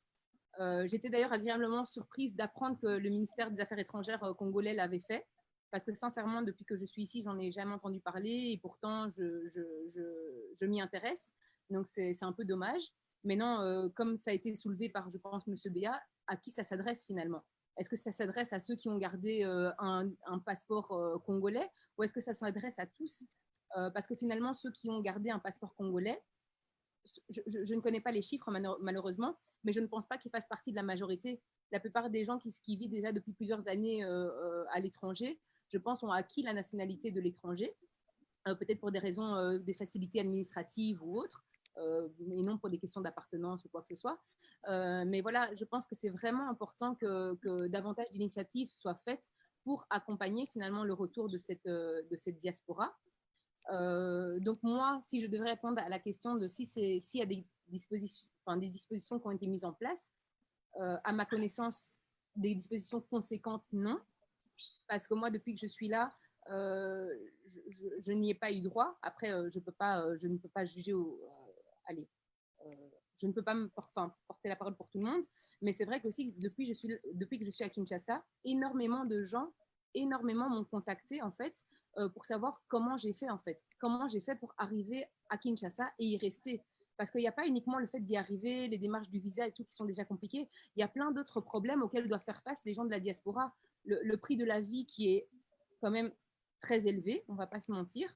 J'étais d'ailleurs agréablement surprise d'apprendre que le ministère des Affaires étrangères congolais l'avait fait, parce que sincèrement, depuis que je suis ici, j'en ai jamais entendu parler, et pourtant, je m'y intéresse. Donc, c'est un peu dommage. Mais non, comme ça a été soulevé par, je pense, M. Béa, à qui ça s'adresse finalement? Est-ce que ça s'adresse à ceux qui ont gardé un passeport congolais, ou est-ce que ça s'adresse à tous? Parce que finalement, ceux qui ont gardé un passeport congolais, je ne connais pas les chiffres malheureusement, mais je ne pense pas qu'ils fassent partie de la majorité. La plupart des gens qui vivent déjà depuis plusieurs années à l'étranger, je pense, ont acquis la nationalité de l'étranger, peut-être pour des raisons, des facilités administratives ou autres, et non pour des questions d'appartenance ou quoi que ce soit. Mais voilà, je pense que c'est vraiment important que davantage d'initiatives soient faites pour accompagner finalement le retour de cette diaspora. Donc moi, si je devrais répondre à la question de s'il y a des dispositions qui ont été mises en place, à ma connaissance, des dispositions conséquentes, non. Parce que moi, depuis que je suis là, je n'y ai pas eu droit. Après, je ne peux pas juger je ne peux pas porter la parole pour tout le monde, mais c'est vrai qu'aussi, depuis que je suis à Kinshasa, énormément de gens m'ont contacté en fait pour savoir comment j'ai fait pour arriver à Kinshasa et y rester. Parce qu'il n'y a pas uniquement le fait d'y arriver, les démarches du visa et tout qui sont déjà compliquées, il y a plein d'autres problèmes auxquels doivent faire face les gens de la diaspora. Le prix de la vie qui est quand même très élevé, on ne va pas se mentir.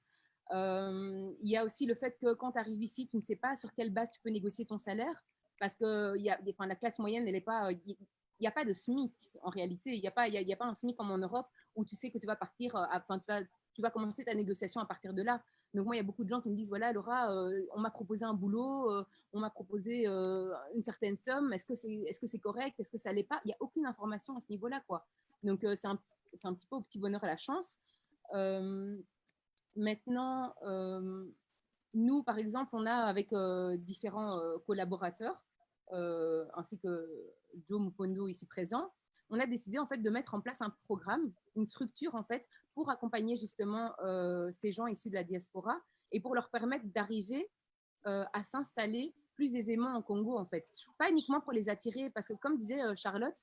Il y a aussi le fait que quand tu arrives ici, tu ne sais pas sur quelle base tu peux négocier ton salaire, parce que la classe moyenne, elle est pas, il n'y a pas de SMIC en réalité. Il n'y a pas un SMIC comme en Europe où tu sais que tu vas partir, tu vas commencer ta négociation à partir de là. Donc moi, il y a beaucoup de gens qui me disent, voilà, Laura, on m'a proposé un boulot, on m'a proposé une certaine somme, est-ce que c'est correct, est-ce que ça l'est pas? Il n'y a aucune information à ce niveau-là, quoi. Donc c'est un petit peu au petit bonheur à la chance. Maintenant, nous, par exemple, on a avec différents collaborateurs, ainsi que Joe Mupondo ici présent, on a décidé en fait de mettre en place un programme, une structure en fait, pour accompagner justement ces gens issus de la diaspora et pour leur permettre d'arriver à s'installer plus aisément en Congo en fait. Pas uniquement pour les attirer, parce que comme disait Charlotte,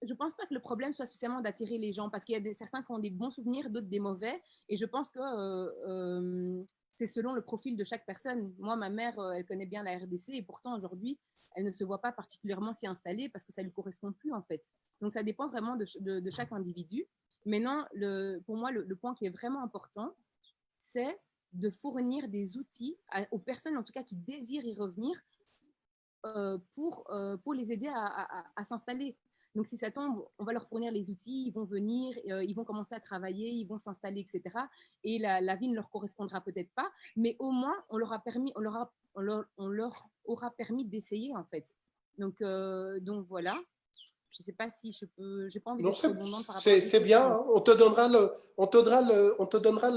je pense pas que le problème soit spécialement d'attirer les gens, parce qu'il y a certains qui ont des bons souvenirs, d'autres des mauvais, et je pense que c'est selon le profil de chaque personne. Moi, ma mère, elle connaît bien la RDC, et pourtant aujourd'hui, elle ne se voit pas particulièrement s'y installer parce que ça lui correspond plus en fait. Donc ça dépend vraiment de chaque individu. Maintenant, pour moi, le point qui est vraiment important, c'est de fournir des outils aux personnes, en tout cas, qui désirent y revenir pour les aider à s'installer. Donc, si ça tombe, on va leur fournir les outils, ils vont venir, ils vont commencer à travailler, ils vont s'installer, etc. Et la vie ne leur correspondra peut-être pas, mais au moins, on leur aura permis d'essayer, en fait. Donc voilà. Je ne sais pas si je peux, j'ai pas envie d'être redondante par rapport à c'est bien, hein. On te donnera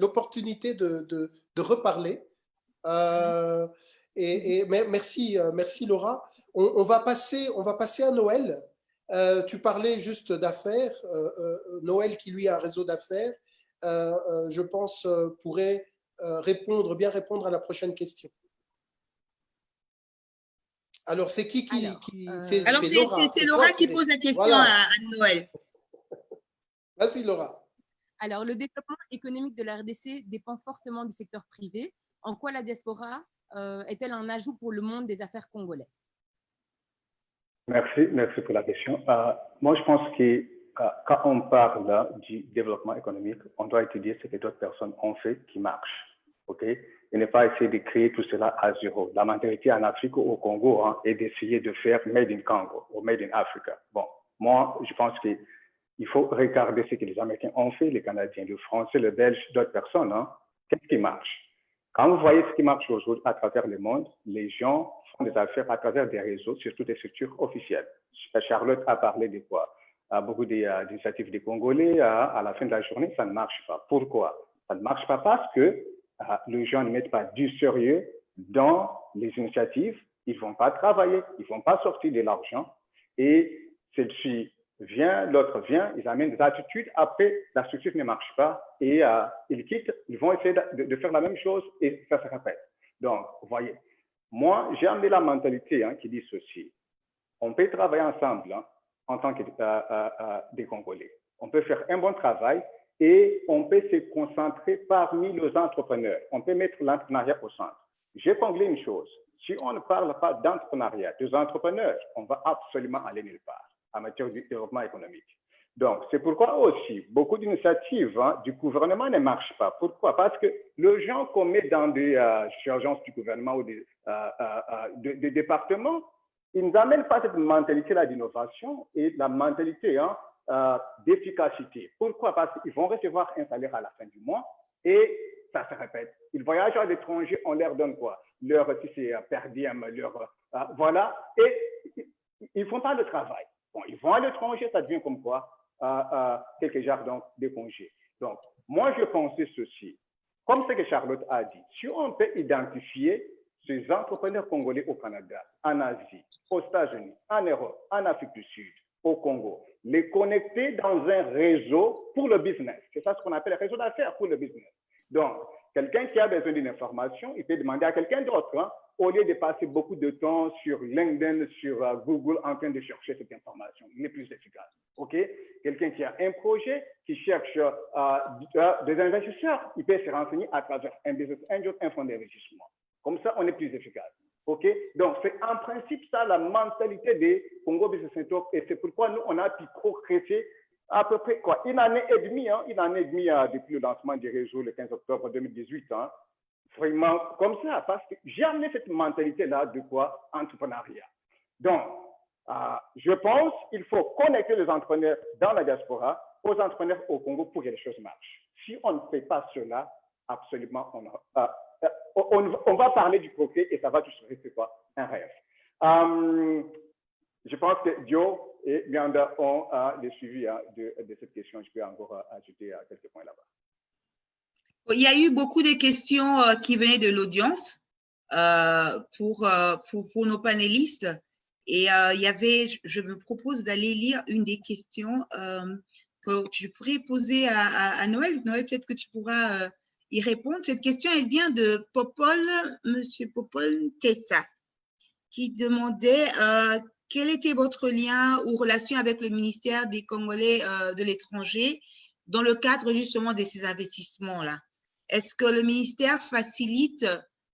l'opportunité de reparler. Mais merci Laura. On va passer à Noël. Tu parlais juste d'affaires. Noël, qui lui a un réseau d'affaires, je pense pourrait bien répondre à la prochaine question. Alors, c'est qui c'est Laura. C'est Laura qui pose la question à Noël. Vas-y, Laura. Alors, le développement économique de la RDC dépend fortement du secteur privé. En quoi la diaspora est-elle un ajout pour le monde des affaires congolais? Merci pour la question. Moi, je pense que quand on parle là, du développement économique, on doit étudier ce que d'autres personnes ont fait qui marche. OK? Et ne pas essayer de créer tout cela à zéro. La mentalité en Afrique ou au Congo est d'essayer de faire Made in Congo ou Made in Africa. Bon, moi, je pense qu'il faut regarder ce que les Américains ont fait, les Canadiens, les Français, les Belges, d'autres personnes. Qu'est-ce qui marche? Quand vous voyez ce qui marche aujourd'hui à travers le monde, les gens font des affaires à travers des réseaux, surtout des structures officielles. Charlotte a parlé de quoi? Beaucoup d'initiatives des Congolais, à la fin de la journée, ça ne marche pas. Pourquoi? Ça ne marche pas parce que les gens ne mettent pas du sérieux dans les initiatives, ils ne vont pas travailler, ils ne vont pas sortir de l'argent, et celles-ci vient, l'autre vient, ils amènent des attitudes, après la structure ne marche pas et ils quittent, ils vont essayer de faire la même chose et ça se répète. Donc, vous voyez, moi, j'ai amené la mentalité qui dit ceci. On peut travailler ensemble en tant que des Congolais. On peut faire un bon travail et on peut se concentrer parmi les entrepreneurs. On peut mettre l'entrepreneuriat au centre. J'ai conclu une chose. Si on ne parle pas d'entrepreneuriat, des entrepreneurs, on va absolument aller nulle part en matière de développement économique. Donc, c'est pourquoi aussi, beaucoup d'initiatives du gouvernement ne marchent pas. Pourquoi? Parce que les gens qu'on met dans des agences du gouvernement ou des départements, ils n'amènent pas cette mentalité-là d'innovation et la mentalité d'efficacité. Pourquoi? Parce qu'ils vont recevoir un salaire à la fin du mois et ça se répète. Ils voyagent à l'étranger, on leur donne quoi? Leur, si c'est per diem, voilà, et ils ne font pas le travail. Bon, ils vont à l'étranger, ça devient comme quoi? Quelques jardins de congés. Donc, moi, je pensais ceci. Comme ce que Charlotte a dit, si on peut identifier ces entrepreneurs congolais au Canada, en Asie, aux États-Unis, en Europe, en Afrique du Sud, au Congo, les connecter dans un réseau pour le business. C'est ça ce qu'on appelle un réseau d'affaires pour le business. Donc, quelqu'un qui a besoin d'une information, il peut demander à quelqu'un d'autre, au lieu de passer beaucoup de temps sur LinkedIn, sur Google, en train de chercher cette information. Il est plus efficace. OK? Quelqu'un qui a un projet, qui cherche des investisseurs, il peut se renseigner à travers un business angel, un fonds d'investissement. Comme ça, on est plus efficace. OK? Donc, c'est en principe ça la mentalité des Congo Business Network et c'est pourquoi nous, on a pu progresser à peu près quoi, une année et demie depuis le lancement du réseau le 15 octobre 2018. Vraiment comme ça, parce que j'ai amené cette mentalité-là de quoi? Entrepreneuriat. Donc, je pense qu'il faut connecter les entrepreneurs dans la diaspora aux entrepreneurs au Congo pour que les choses marchent. Si on ne fait pas cela, absolument, on va parler du progrès et ça va toujours rester quoi? Un rêve. Je pense que Joe et Mianda ont le suivi de cette question. Je peux encore ajouter quelques points là-bas. Il y a eu beaucoup de questions qui venaient de l'audience pour nos panélistes. Et il y avait, je me propose d'aller lire une des questions que je pourrais poser à Noël. Noël, peut-être que tu pourras y répondre. Cette question, elle vient de Popol, Monsieur Popol Tessa, qui demandait quel était votre lien ou relation avec le ministère des Congolais de l'étranger dans le cadre justement de ces investissements-là. Est-ce que le ministère facilite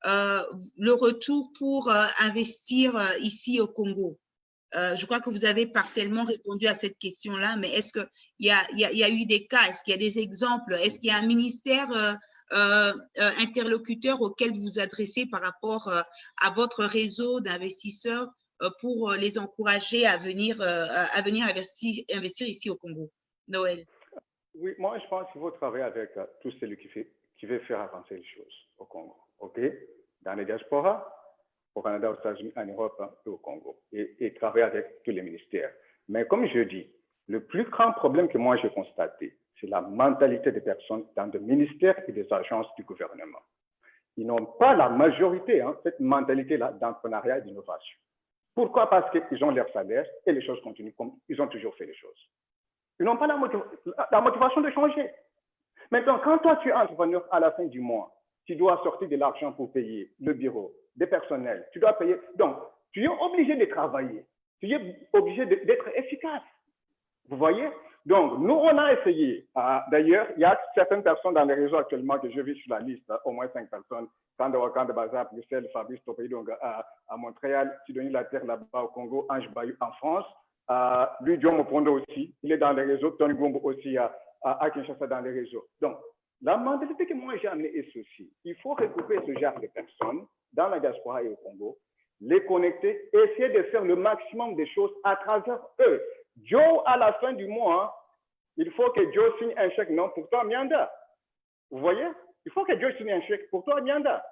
le retour pour investir ici au Congo? Je crois que vous avez partiellement répondu à cette question-là, mais est-ce qu'il y a eu des cas? Est-ce qu'il y a des exemples? Est-ce qu'il y a un ministère interlocuteur auquel vous vous adressez par rapport à votre réseau d'investisseurs pour les encourager à venir investir ici au Congo? Noël. Oui, moi, je pense qu'il faut travailler avec tous celui qui veut faire avancer les choses au Congo. OK? Dans les diasporas, au Canada, aux États-Unis, en Europe et au Congo. Et travailler avec tous les ministères. Mais comme je dis, le plus grand problème que moi j'ai constaté, c'est la mentalité des personnes dans des ministères et des agences du gouvernement. Ils n'ont pas la majorité, cette mentalité-là d'entrepreneuriat et d'innovation. Pourquoi? Parce qu'ils ont leur salaire et les choses continuent comme ils ont toujours fait les choses. Ils n'ont pas la motivation de changer. Maintenant, quand toi, tu es entrepreneur à la fin du mois, tu dois sortir de l'argent pour payer le bureau, des personnels, tu dois payer. Donc, tu es obligé de travailler. Tu es obligé d'être efficace. Vous voyez? Donc, nous, on a essayé. D'ailleurs, il y a certaines personnes dans les réseaux actuellement que je vis sur la liste, au moins 5 personnes. Kanda Bazar, Bruxelles, Fabrice Topédong à Montréal, Sidonie Laterre là-bas au Congo, Ange Bayou en France. Lui, John Mopondo aussi, il est dans les réseaux. Tony Gombo aussi à Kinshasa dans les réseaux. Donc, la mentalité que moi j'ai amenée est ceci. Il faut regrouper ce genre de personnes dans la diaspora et au Congo, les connecter, essayer de faire le maximum de choses à travers eux. Joe, à la fin du mois, il faut que Joe signe un chèque, non, pour toi, Mianda. Vous voyez? Il faut que Joe signe un chèque pour toi, Mianda.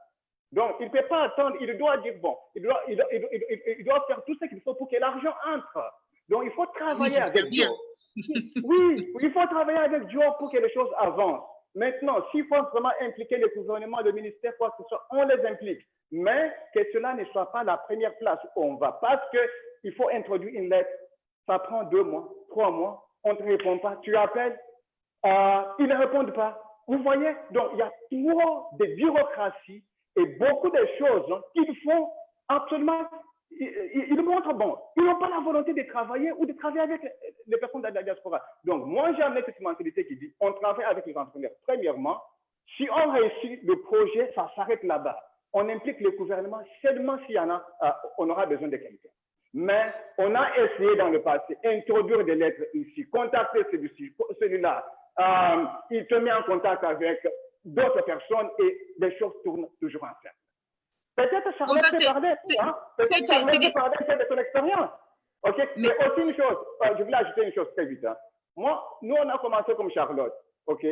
Donc, il ne peut pas attendre, il doit dire, bon, il doit faire tout ce qu'il faut pour que l'argent entre. Donc, il faut travailler avec Joe. Oui, il faut travailler avec Joe pour que les choses avancent. Maintenant, s'il faut vraiment impliquer le gouvernement, le ministère, quoi que ce soit, on les implique. Mais que cela ne soit pas la première place où on va. Parce qu'il faut introduire une lettre ça prend 2 mois, 3 mois, on ne te répond pas, tu appelles, ils ne répondent pas. Vous voyez, donc il y a trop de bureaucratie et beaucoup de choses qu'ils font absolument. Ils montrent, bon, ils n'ont pas la volonté de travailler ou de travailler avec les personnes de la diaspora. Donc, moi, j'ai amené cette mentalité qui dit on travaille avec les entrepreneurs. Premièrement, si on réussit le projet, ça s'arrête là-bas. On implique le gouvernement seulement s'il y en a, on aura besoin de quelqu'un. Mais on a essayé dans le passé d'introduire des lettres ici, contacter celui-là. Il te met en contact avec d'autres personnes et les choses tournent toujours ensemble. Peut-être Charlotte peut parler, peut-être Charlotte peut parler de son expérience. Ok, mais aussi une chose, je voulais ajouter une chose très vite. Moi, nous, on a commencé comme Charlotte, ok,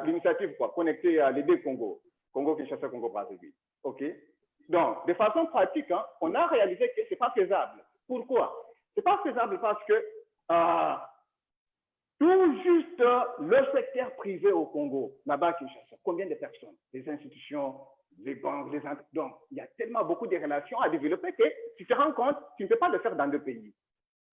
l'initiative connectée à les deux Congo, Congo-Kinshasa, Congo-Brazzaville, ok. Donc, de façon pratique, on a réalisé que ce n'est pas faisable. Pourquoi? Ce n'est pas faisable parce que tout juste le secteur privé au Congo, là-bas, Kinshasa, combien de personnes? Les institutions, les banques, les entreprises. Donc, il y a tellement beaucoup de relations à développer que tu te rends compte, tu ne peux pas le faire dans deux pays.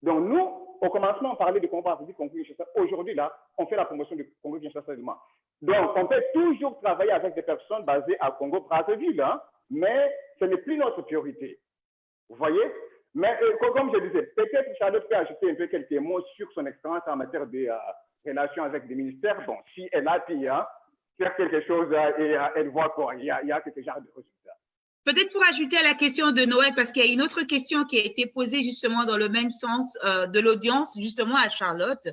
Donc, nous, au commencement, on parlait de Congo-Kinshasa. Aujourd'hui, là, on fait la promotion du Congo-Kinshasa seulement. Donc, on peut toujours travailler avec des personnes basées à Congo-Brazzaville, mais ce n'est plus notre priorité. Vous voyez? Mais comme je disais, peut-être Charlotte peut ajouter un peu quelques mots sur son expérience en matière de relations avec des ministères. Bon, si elle a pu faire quelque chose et elle voit qu'il y a quelque genre de résultats. Peut-être pour ajouter à la question de Noël, parce qu'il y a une autre question qui a été posée justement dans le même sens de l'audience, justement à Charlotte,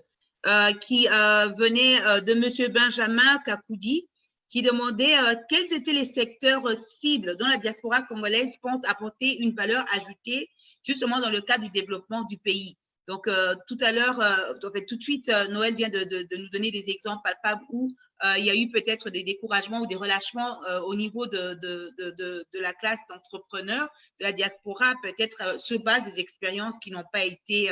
qui venait de M. Benjamin Kakoudi, qui demandait quels étaient les secteurs cibles dont la diaspora congolaise pense apporter une valeur ajoutée justement dans le cadre du développement du pays. Donc, tout à l'heure, tout de suite, Noël vient de nous donner des exemples palpables où il y a eu peut-être des découragements ou des relâchements au niveau de la classe d'entrepreneurs, de la diaspora, peut-être sur base des expériences qui n'ont pas été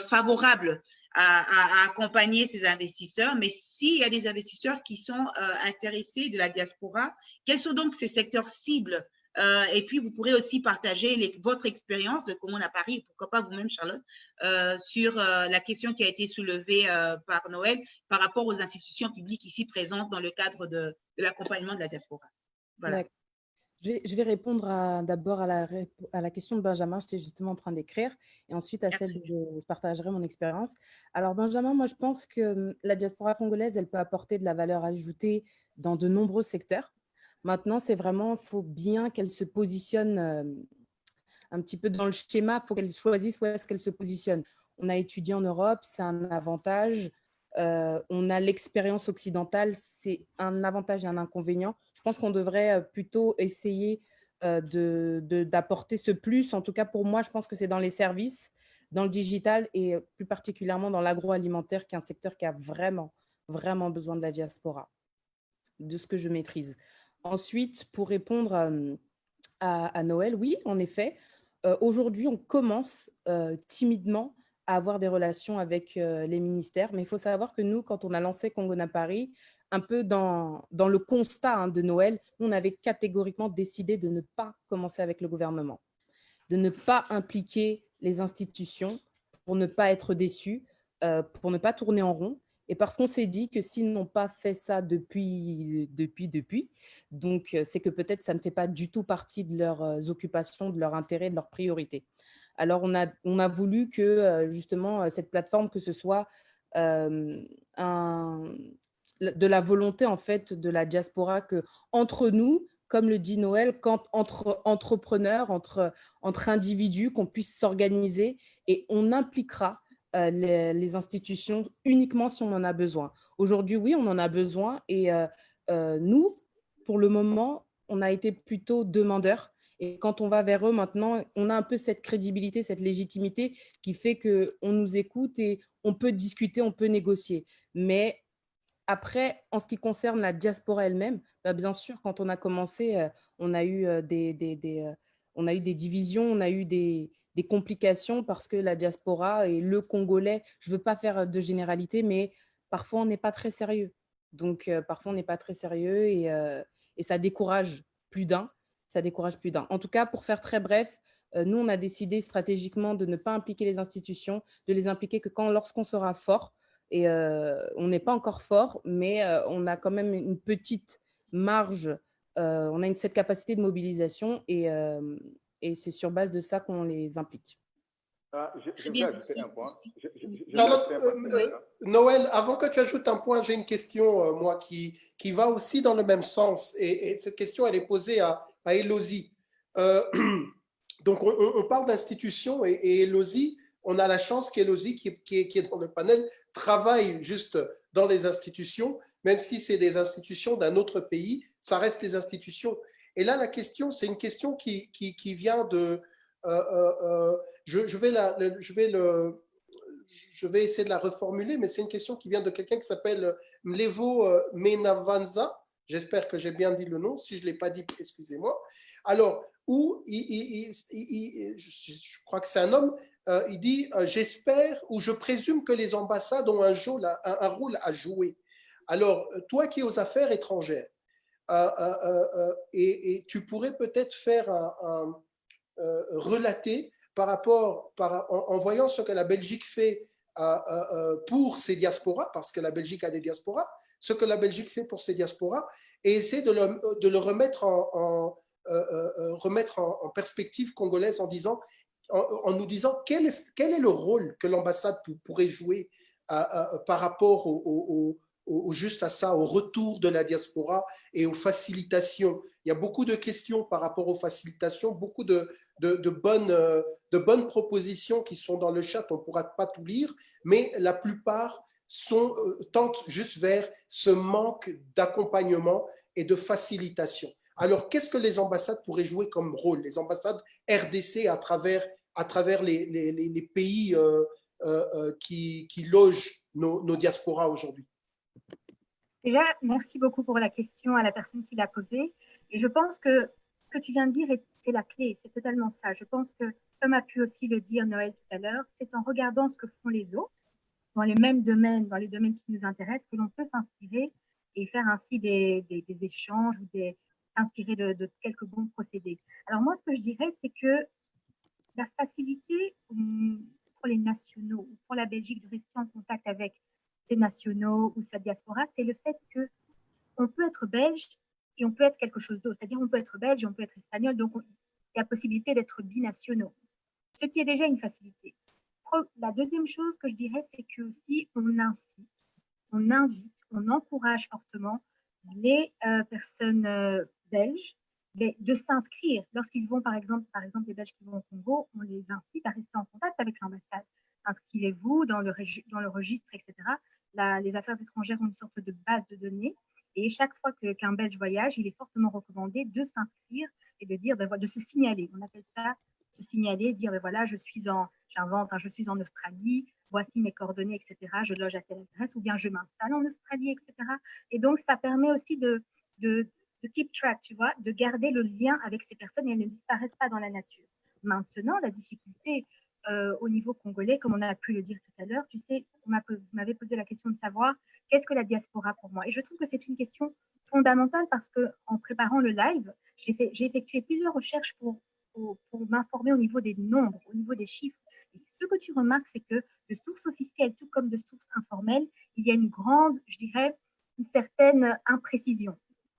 favorables à accompagner ces investisseurs. Mais s'il y a des investisseurs qui sont intéressés de la diaspora, quels sont donc ces secteurs cibles? Et puis, vous pourrez aussi partager votre expérience de Commune à Paris, pourquoi pas vous-même, Charlotte, sur la question qui a été soulevée par Noël par rapport aux institutions publiques ici présentes dans le cadre de l'accompagnement de la diaspora. Voilà. Je vais répondre d'abord à la question de Benjamin. J'étais justement en train d'écrire et ensuite à celle de je partagerai mon expérience. Alors Benjamin, moi je pense que la diaspora congolaise, elle peut apporter de la valeur ajoutée dans de nombreux secteurs. Maintenant, c'est vraiment, il faut bien qu'elle se positionne un petit peu dans le schéma, il faut qu'elle choisisse où est-ce qu'elle se positionne. On a étudié en Europe, c'est un avantage. On a l'expérience occidentale, c'est un avantage et un inconvénient. Je pense qu'on devrait plutôt essayer d'apporter ce plus. En tout cas, pour moi, je pense que c'est dans les services, dans le digital et plus particulièrement dans l'agroalimentaire, qui est un secteur qui a vraiment, vraiment besoin de la diaspora, de ce que je maîtrise. Ensuite, pour répondre à Noël, oui, en effet, aujourd'hui, on commence timidement à avoir des relations avec les ministères, mais il faut savoir que nous, quand on a lancé Congo à Paris, un peu dans le constat de Noël, on avait catégoriquement décidé de ne pas commencer avec le gouvernement, de ne pas impliquer les institutions pour ne pas être déçus, pour ne pas tourner en rond. Et parce qu'on s'est dit que s'ils n'ont pas fait ça depuis, donc c'est que peut-être ça ne fait pas du tout partie de leurs occupations, de leurs intérêts, de leurs priorités. Alors, on a voulu que justement cette plateforme, que ce soit de la volonté en fait de la diaspora, que entre nous, comme le dit Noël, entre entrepreneurs, entre individus, qu'on puisse s'organiser et on impliquera les institutions uniquement si on en a besoin. Aujourd'hui, oui, on en a besoin et nous, pour le moment, on a été plutôt demandeurs. Et quand on va vers eux maintenant, on a un peu cette crédibilité, cette légitimité qui fait qu'on nous écoute et on peut discuter, on peut négocier. Mais après, en ce qui concerne la diaspora elle-même, bien sûr, quand on a commencé, on a eu des divisions, on a eu des complications parce que la diaspora et le Congolais, je ne veux pas faire de généralité, mais parfois on n'est pas très sérieux. Donc, parfois on n'est pas très sérieux et ça décourage plus d'un. Ça décourage plus d'un. En tout cas, pour faire très bref, Nous, on a décidé stratégiquement de ne pas impliquer les institutions, de les impliquer que lorsqu'on sera fort. Et on n'est pas encore fort, mais on a quand même une petite marge, on a cette capacité de mobilisation et c'est sur base de ça qu'on les implique. Je vais ajouter un point. Noël, avant que tu ajoutes un point, j'ai une question, moi, qui va aussi dans le même sens. Et cette question, elle est posée à Élodie. Donc, on parle d'institutions et Élodie, on a la chance qu'Élodie, qui est dans le panel, travaille juste dans les institutions, même si c'est des institutions d'un autre pays, ça reste les institutions. Et là, la question, c'est une question qui vient de… je vais essayer de la reformuler, mais c'est une question qui vient de quelqu'un qui s'appelle Mlevo Menavanza. J'espère que j'ai bien dit le nom. Si je ne l'ai pas dit, excusez-moi. Alors, je crois que c'est un homme, il dit « J'espère ou je présume que les ambassades ont un rôle à jouer. » Alors, toi qui es aux affaires étrangères, et tu pourrais peut-être faire relater par rapport, en voyant ce que la Belgique fait pour ses diasporas, parce que la Belgique a des diasporas, ce que la Belgique fait pour ses diasporas, et essayer de le remettre en perspective congolaise en nous disant quel est le rôle que l'ambassade pourrait jouer par rapport juste à ça, au retour de la diaspora et aux facilitations. Il y a beaucoup de questions par rapport aux facilitations, beaucoup de bonnes propositions qui sont dans le chat, on ne pourra pas tout lire, mais la plupart tentent juste vers ce manque d'accompagnement et de facilitation. Alors, qu'est-ce que les ambassades pourraient jouer comme rôle? Les ambassades RDC à travers les pays qui logent nos diasporas aujourd'hui. Déjà, merci beaucoup pour la question à la personne qui l'a posée. Et je pense que ce que tu viens de dire, c'est la clé, c'est totalement ça. Je pense que, comme a pu aussi le dire Noël tout à l'heure, c'est en regardant ce que font les autres, dans les mêmes domaines, dans les domaines qui nous intéressent, que l'on peut s'inspirer et faire ainsi des échanges ou s'inspirer de quelques bons procédés. Alors moi, ce que je dirais, c'est que la facilité pour les nationaux ou pour la Belgique de rester en contact avec ses nationaux ou sa diaspora, c'est le fait qu'on peut être belge et on peut être quelque chose d'autre. C'est-à-dire on peut être belge et on peut être espagnol, donc il y a possibilité d'être binationaux, ce qui est déjà une facilité. La deuxième chose que je dirais, c'est que aussi on incite, on invite, on encourage fortement les personnes belges de s'inscrire. Lorsqu'ils vont, par exemple, les Belges qui vont au Congo, on les incite à rester en contact avec l'ambassade. Inscrivez-vous dans le registre, etc. Les affaires étrangères ont une sorte de base de données. Et chaque fois qu'un Belge voyage, il est fortement recommandé de s'inscrire et de dire, de se signaler. On appelle ça se signaler, dire, voilà, je suis en Australie, voici mes coordonnées, etc. Je loge à telle adresse, ou bien je m'installe en Australie, etc. Et donc, ça permet aussi de keep track, tu vois, de garder le lien avec ces personnes et elles ne disparaissent pas dans la nature. Maintenant, la difficulté au niveau congolais, comme on a pu le dire tout à l'heure, tu sais, vous m'avez posé la question de savoir qu'est-ce que la diaspora pour moi. Et je trouve que c'est une question fondamentale parce qu'en préparant le live, j'ai effectué plusieurs recherches pour m'informer au niveau des nombres, au niveau des chiffres. Et ce que tu remarques, c'est que de sources officielles, tout comme de sources informelles, il y a une grande, je dirais, une certaine imprécision.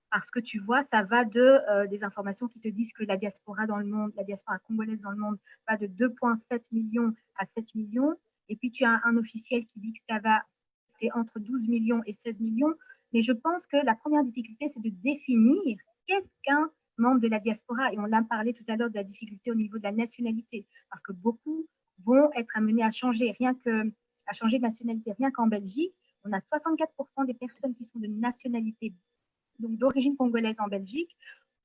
Parce que tu vois, ça va des informations qui te disent que la diaspora dans le monde, la diaspora congolaise dans le monde va de 2,7 millions à 7 millions. Et puis, tu as un officiel qui dit que c'est entre 12 millions et 16 millions. Mais je pense que la première difficulté, c'est de définir qu'est-ce qu'un membre de la diaspora. Et on l'a parlé tout à l'heure de la difficulté au niveau de la nationalité. Parce que beaucoup vont être amenés à changer de nationalité. Rien qu'en Belgique, on a 64% des personnes qui sont de nationalité donc d'origine congolaise en Belgique,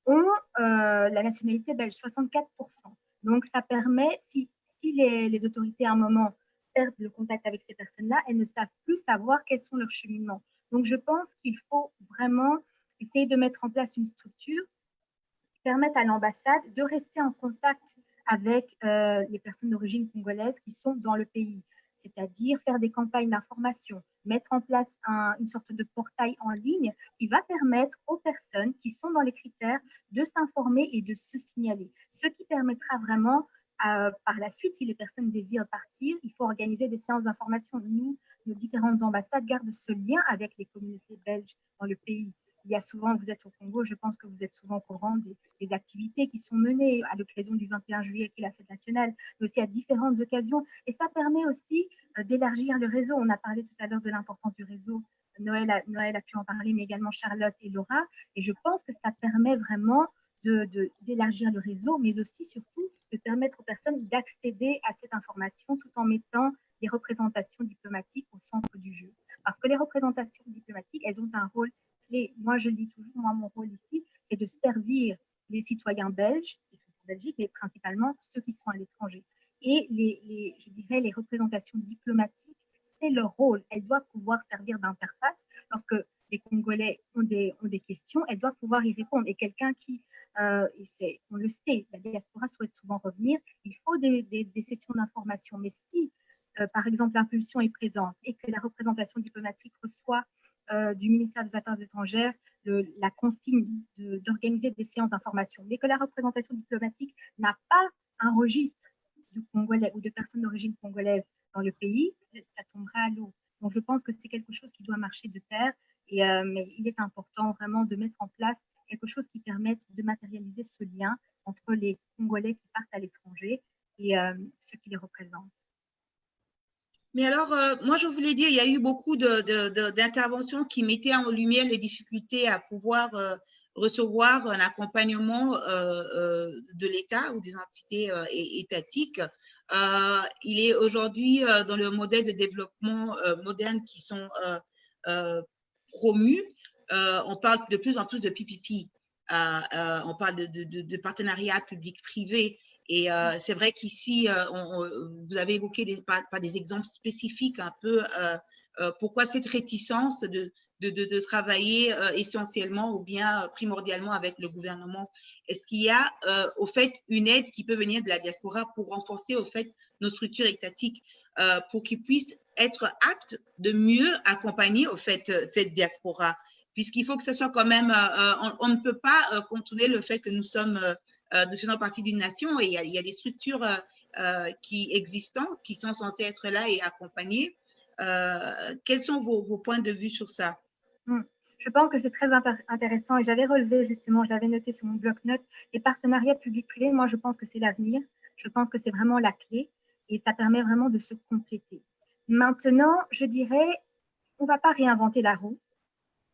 ont la nationalité belge, 64%. Donc, ça permet, si les autorités à un moment perdent le contact avec ces personnes-là, elles ne savent plus savoir quels sont leurs cheminements. Donc, je pense qu'il faut vraiment essayer de mettre en place une structure qui permette à l'ambassade de rester en contact avec les personnes d'origine congolaise qui sont dans le pays, c'est-à-dire faire des campagnes d'information, mettre en place une sorte de portail en ligne qui va permettre aux personnes qui sont dans les critères de s'informer et de se signaler, ce qui permettra vraiment par la suite, si les personnes désirent partir, il faut organiser des séances d'information. Nous, nos différentes ambassades gardent ce lien avec les communautés belges dans le pays. Il y a souvent, vous êtes au Congo, je pense que vous êtes souvent au courant des activités qui sont menées à l'occasion du 21 juillet, qui est la fête nationale, mais aussi à différentes occasions. Et ça permet aussi d'élargir le réseau. On a parlé tout à l'heure de l'importance du réseau. Noël a pu en parler, mais également Charlotte et Laura. Et je pense que ça permet vraiment d'élargir le réseau, mais aussi surtout de permettre aux personnes d'accéder à cette information tout en mettant les représentations diplomatiques au centre du jeu. Parce que les représentations diplomatiques, elles ont un rôle clé. Moi, je le dis toujours, mon rôle ici, c'est de servir les citoyens belges qui sont en Belgique, mais principalement ceux qui sont à l'étranger. Et je dirais, les représentations diplomatiques, c'est leur rôle. Elles doivent pouvoir servir d'interface lorsque les Congolais ont des questions, elles doivent pouvoir y répondre. Et quelqu'un qui, on le sait, la diaspora souhaite souvent revenir, il faut des sessions d'information. Mais si, par exemple, l'impulsion est présente et que la représentation diplomatique reçoit du ministère des Affaires étrangères la consigne d'organiser des séances d'information, mais que la représentation diplomatique n'a pas un registre de Congolais ou de personnes d'origine congolaise dans le pays, ça tombera à l'eau. Donc, je pense que c'est quelque chose qui doit marcher de pair, mais il est important vraiment de mettre en place quelque chose qui permette de matérialiser ce lien entre les Congolais qui partent à l'étranger et ceux qui les représentent. Mais alors, moi, je voulais dire, il y a eu beaucoup d'interventions qui mettaient en lumière les difficultés à pouvoir recevoir un accompagnement de l'État ou des entités étatiques. Il est aujourd'hui dans le modèle de développement moderne qui sont promus. On parle de plus en plus de PPP. On parle de partenariat public-privé. Et c'est vrai qu'ici, vous avez évoqué par des exemples spécifiques un peu pourquoi cette réticence de travailler essentiellement ou bien primordialement avec le gouvernement. Est-ce qu'il y a au fait une aide qui peut venir de la diaspora pour renforcer au fait nos structures étatiques pour qu'ils puissent être aptes de mieux accompagner au fait cette diaspora? Puisqu'il faut que ce soit quand même, on ne peut pas contourner le fait que nous faisons partie d'une nation et il y a des structures qui existantes qui sont censées être là et accompagner. Quels sont vos points de vue sur ça? Je pense que c'est très intéressant et j'avais relevé justement, je l'avais noté sur mon bloc-notes, les partenariats publics-privés. Moi, je pense que c'est l'avenir. Je pense que c'est vraiment la clé et ça permet vraiment de se compléter. Maintenant, je dirais, on ne va pas réinventer la roue.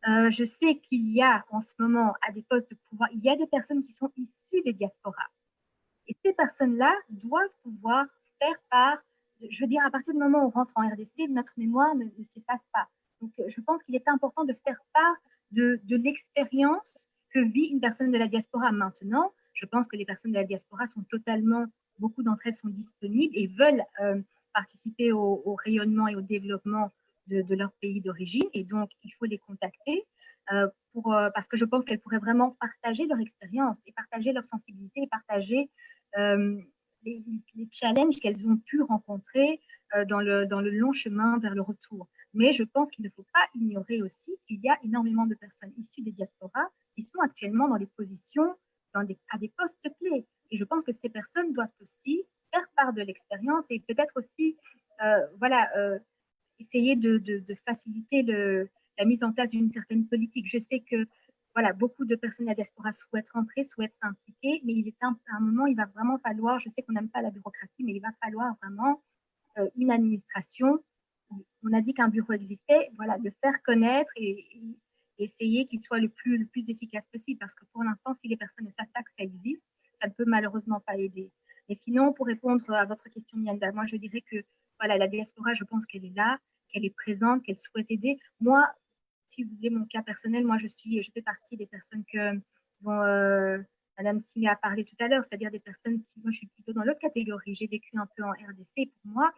Je sais qu'il y a en ce moment à des postes de pouvoir, il y a des personnes qui sont issues des diasporas. Et ces personnes-là doivent pouvoir faire part, je veux dire, à partir du moment où on rentre en RDC, notre mémoire ne s'efface pas. Donc, je pense qu'il est important de faire part de l'expérience que vit une personne de la diaspora maintenant. Je pense que les personnes de la diaspora sont totalement, beaucoup d'entre elles sont disponibles et veulent participer au rayonnement et au développement de leur pays d'origine. Et donc, il faut les contacter parce que je pense qu'elles pourraient vraiment partager leur expérience et partager leur sensibilité et partager les challenges qu'elles ont pu rencontrer dans le long chemin vers le retour. Mais je pense qu'il ne faut pas ignorer aussi qu'il y a énormément de personnes issues des diasporas qui sont actuellement dans les positions, à des postes clés. Et je pense que ces personnes doivent aussi faire part de l'expérience et peut-être aussi essayer de faciliter la mise en place d'une certaine politique. Je sais que beaucoup de personnes de la diaspora souhaitent rentrer, souhaitent s'impliquer, mais il est à un moment, il va vraiment falloir, je sais qu'on n'aime pas la bureaucratie, mais il va falloir vraiment une administration. On a dit qu'un bureau existait, le faire connaître et essayer qu'il soit le plus efficace possible, parce que pour l'instant, si les personnes ne savent pas que ça existe, ça ne peut malheureusement pas aider. Et sinon, pour répondre à votre question, Nyanda, moi, je dirais que la diaspora, je pense qu'elle est là, qu'elle est présente, qu'elle souhaite aider. Moi, si vous voulez mon cas personnel, moi, je fais partie des personnes dont Madame Singh a parlé tout à l'heure, c'est-à-dire des personnes moi, je suis plutôt dans l'autre catégorie. J'ai vécu un peu en RDC. Pour moi,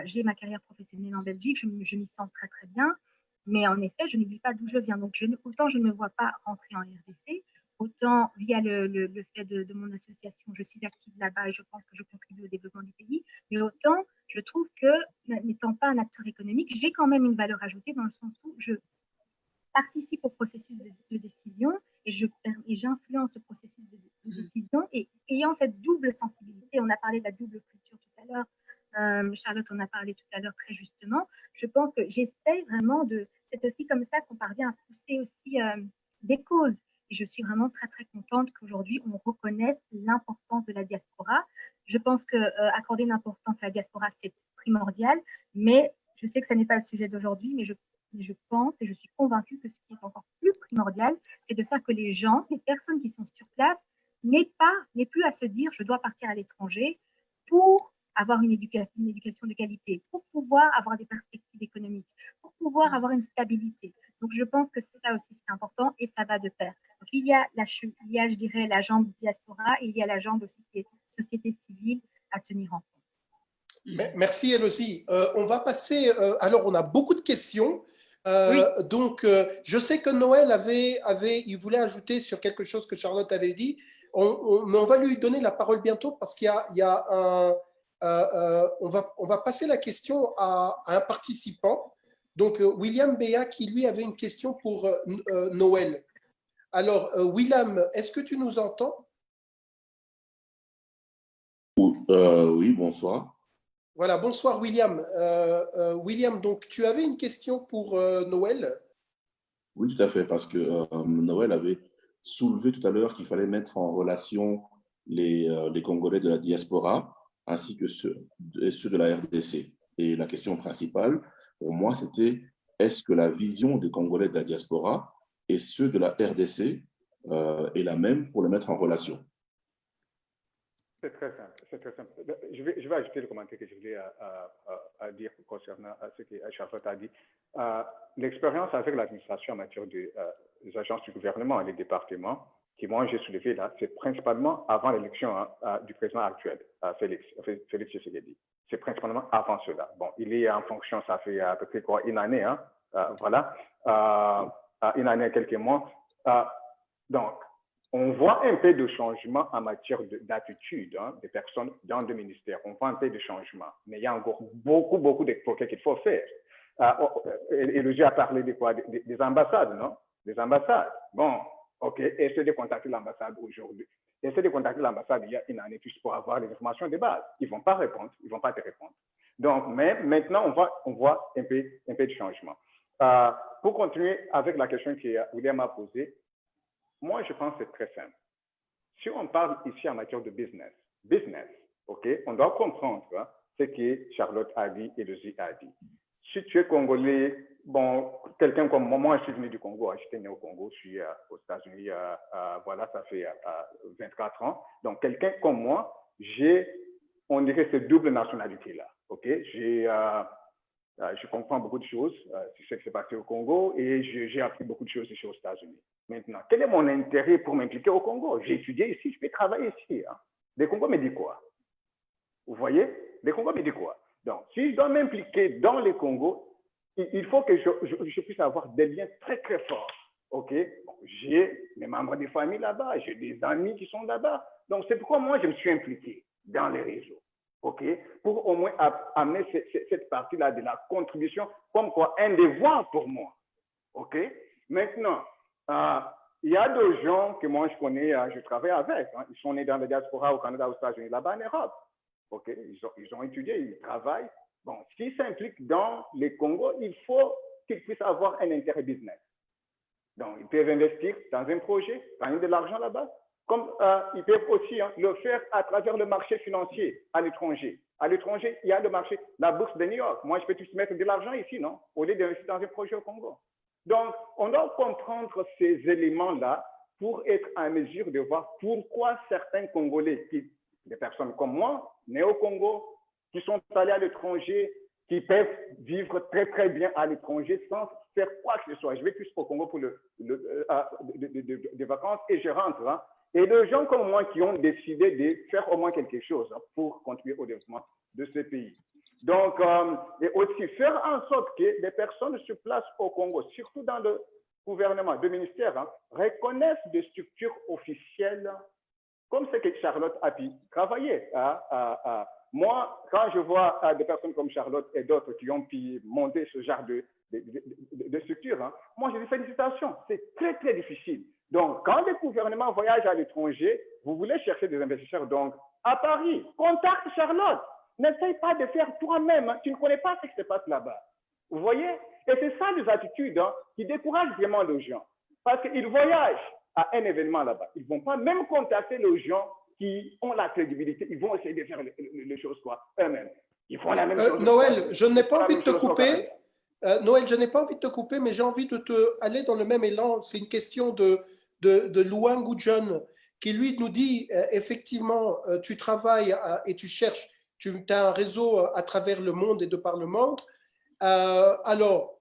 j'ai ma carrière professionnelle en Belgique, je m'y sens très, très bien. Mais en effet, je n'oublie pas d'où je viens. Donc, autant je ne me vois pas rentrer en RDC, autant via le fait de mon association, je suis active là-bas et je pense que je contribue au développement du pays. Mais autant, je trouve que, n'étant pas un acteur économique, j'ai quand même une valeur ajoutée dans le sens où je participe au processus de décision et j'influence le processus de décision. Et ayant cette double sensibilité, diversité. On a parlé de la double culture tout à l'heure. Charlotte en a parlé tout à l'heure très justement. Je pense que j'essaye vraiment de... C'est aussi comme ça qu'on parvient à pousser aussi des causes. Et je suis vraiment très, très contente qu'aujourd'hui, on reconnaisse l'importance de la diaspora. Je pense qu'accorder une importance à la diaspora, c'est primordial, mais je sais que ce n'est pas le sujet d'aujourd'hui, mais je pense et je suis convaincue que ce qui est encore plus primordial, c'est de faire que les gens, les personnes qui sont sur place, n'aient plus à se dire « je dois partir à l'étranger » pour avoir une éducation de qualité, pour pouvoir avoir des perspectives économiques, pour pouvoir avoir une stabilité. Donc, je pense que ça aussi, c'est important et ça va de pair. Donc, il y a, je dirais, la jambe diaspora et il y a la jambe aussi qui est société civile à tenir en compte. Merci, Elodie. On va passer, alors on a beaucoup de questions. Oui. Donc, je sais que Noël il voulait ajouter sur quelque chose que Charlotte avait dit, mais on va lui donner la parole bientôt parce qu'il y a on va passer la question à un participant. Donc, William Béa, qui lui avait une question pour Noël. Alors, William, est-ce que tu nous entends? Oui, bonsoir. Voilà, bonsoir William. William, donc tu avais une question pour Noël? Oui, tout à fait, parce que Noël avait soulevé tout à l'heure qu'il fallait mettre en relation les Congolais de la diaspora ainsi que ceux de la RDC. Et la question principale, pour moi, c'était est-ce que la vision des Congolais de la diaspora et ceux de la RDC est la même pour les mettre en relation? C'est très simple. C'est très simple. Je vais ajouter le commentaire que je voulais à dire concernant ce que Charlotte a dit. L'expérience avec l'administration en matière des agences du gouvernement et des départements, qui moi j'ai soulevé là, c'est principalement avant l'élection du président actuel, Félix Tshisekedi. C'est principalement avant cela. Bon, il est en fonction, ça fait à peu près quoi, une année, hein, voilà, une année et quelques mois. Donc, on voit un peu de changement en matière d'attitude des personnes dans le ministère. On voit un peu de changement, mais il y a encore beaucoup de progrès qu'il faut faire. Elodie a parlé de quoi? Des ambassades, non? Des ambassades. Bon, OK, essayez de contacter l'ambassade aujourd'hui. Essayez de contacter l'ambassade il y a une année juste pour avoir les informations de base. Ils ne vont pas répondre, ils ne vont pas te répondre. Donc, mais maintenant, on voit un peu de changement. Pour continuer avec la question que William a posée, moi, je pense que c'est très simple. Si on parle ici en matière de business, OK, on doit comprendre ce que Charlotte a dit et Elodie a dit. Si tu es Congolais, bon, quelqu'un comme moi, je suis venu du Congo, j'étais né au Congo, je suis aux États-Unis, voilà, ça fait 24 ans. Donc, quelqu'un comme moi, on dirait, cette double nationalité-là, OK? Je comprends beaucoup de choses sur ce qui s'est passé au Congo et j'ai appris beaucoup de choses ici aux États-Unis. Maintenant, quel est mon intérêt pour m'impliquer au Congo? J'ai étudié ici, je peux travailler ici. Hein. Les Congos me disent quoi? Vous voyez? Les Congos me disent quoi? Donc, si je dois m'impliquer dans les Congos, il faut que je puisse avoir des liens très, très forts. OK? Bon, j'ai mes membres de famille là-bas, j'ai des amis qui sont là-bas. Donc, c'est pourquoi moi, je me suis impliqué dans les réseaux. OK? Pour au moins amener cette partie-là de la contribution comme quoi un devoir pour moi. OK? Maintenant, il y a des gens que moi je connais, je travaille avec. Hein, ils sont nés dans la diaspora au Canada, aux États-Unis, là-bas en Europe. OK? Ils ont étudié, ils travaillent. Bon, s'ils s'impliquent dans les Congo, il faut qu'ils puissent avoir un intérêt business. Donc, ils peuvent investir dans un projet, gagner de l'argent là-bas. Comme ils peuvent aussi le faire à travers le marché financier à l'étranger. À l'étranger, il y a le marché, la bourse de New York. Moi, je peux tous mettre de l'argent ici, non? Au lieu d'investir dans un projet au Congo. Donc, on doit comprendre ces éléments-là pour être en mesure de voir pourquoi certains Congolais, des personnes comme moi, nées au Congo, qui sont allés à l'étranger, qui peuvent vivre très, très bien à l'étranger sans faire quoi que ce soit. Je vais plus au Congo pour des vacances et je rentre. Hein. Et des gens comme moi qui ont décidé de faire au moins quelque chose pour contribuer au développement de ce pays. Donc, et aussi faire en sorte que des personnes sur place au Congo, surtout dans le gouvernement, le ministère, reconnaissent des structures officielles comme ce que Charlotte a pu travailler. Moi, quand je vois des personnes comme Charlotte et d'autres qui ont pu monter ce genre de structure, moi, je dis félicitations. C'est très, très difficile. Donc, quand le gouvernement voyage à l'étranger, vous voulez chercher des investisseurs. Donc, à Paris. Contacte Charlotte. N'essaye pas de faire toi-même. Hein. Tu ne connais pas ce qui se passe là-bas. Vous voyez? Et c'est ça les attitudes hein, qui découragent vraiment les gens. Parce qu'ils voyagent à un événement là-bas. Ils ne vont pas même contacter les gens qui ont la crédibilité. Ils vont essayer de faire les choses eux-mêmes. Ils font la même chose. Noël, je n'ai pas envie de te couper. Noël, je n'ai pas envie de te couper, mais j'ai envie de te aller dans le même élan. C'est une question de Luangu John qui lui nous dit effectivement, tu travailles et tu cherches, tu as un réseau à travers le monde et de par le monde. Alors,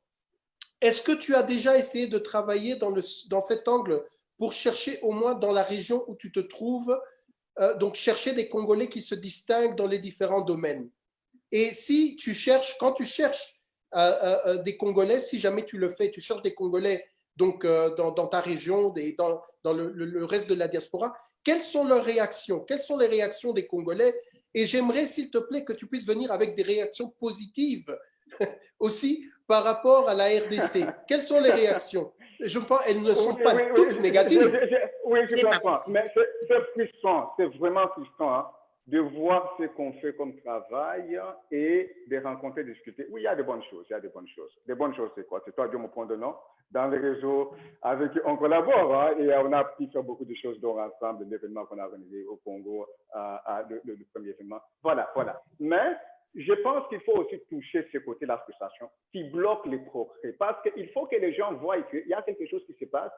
est-ce que tu as déjà essayé de travailler dans cet angle pour chercher au moins dans la région où tu te trouves, donc chercher des Congolais qui se distinguent dans les différents domaines? Et si tu cherches, quand tu cherches des Congolais, si jamais tu le fais, tu cherches des Congolais donc, dans ta région, dans le reste de la diaspora, quelles sont leurs réactions? Quelles sont les réactions des Congolais? Et j'aimerais, s'il te plaît, que tu puisses venir avec des réactions positives aussi par rapport à la RDC. Quelles sont les réactions? Je pense qu'elles ne sont pas toutes négatives. Oui, je comprends. Mais c'est frustrant, c'est vraiment frustrant hein, de voir ce qu'on fait comme travail et de rencontrer, discuter. Oui, il y a de bonnes choses, il y a de bonnes choses. Des bonnes choses, c'est quoi? C'est toi, Dieu, mon point de nom. Dans les réseaux avec qui on collabore hein, et on a pu faire beaucoup de choses dont ensemble, l'événement qu'on a organisé au Congo, le premier événement. Voilà. Mais je pense qu'il faut aussi toucher ce côté de la frustration qui bloque les progrès. Parce qu'il faut que les gens voient qu'il y a quelque chose qui se passe.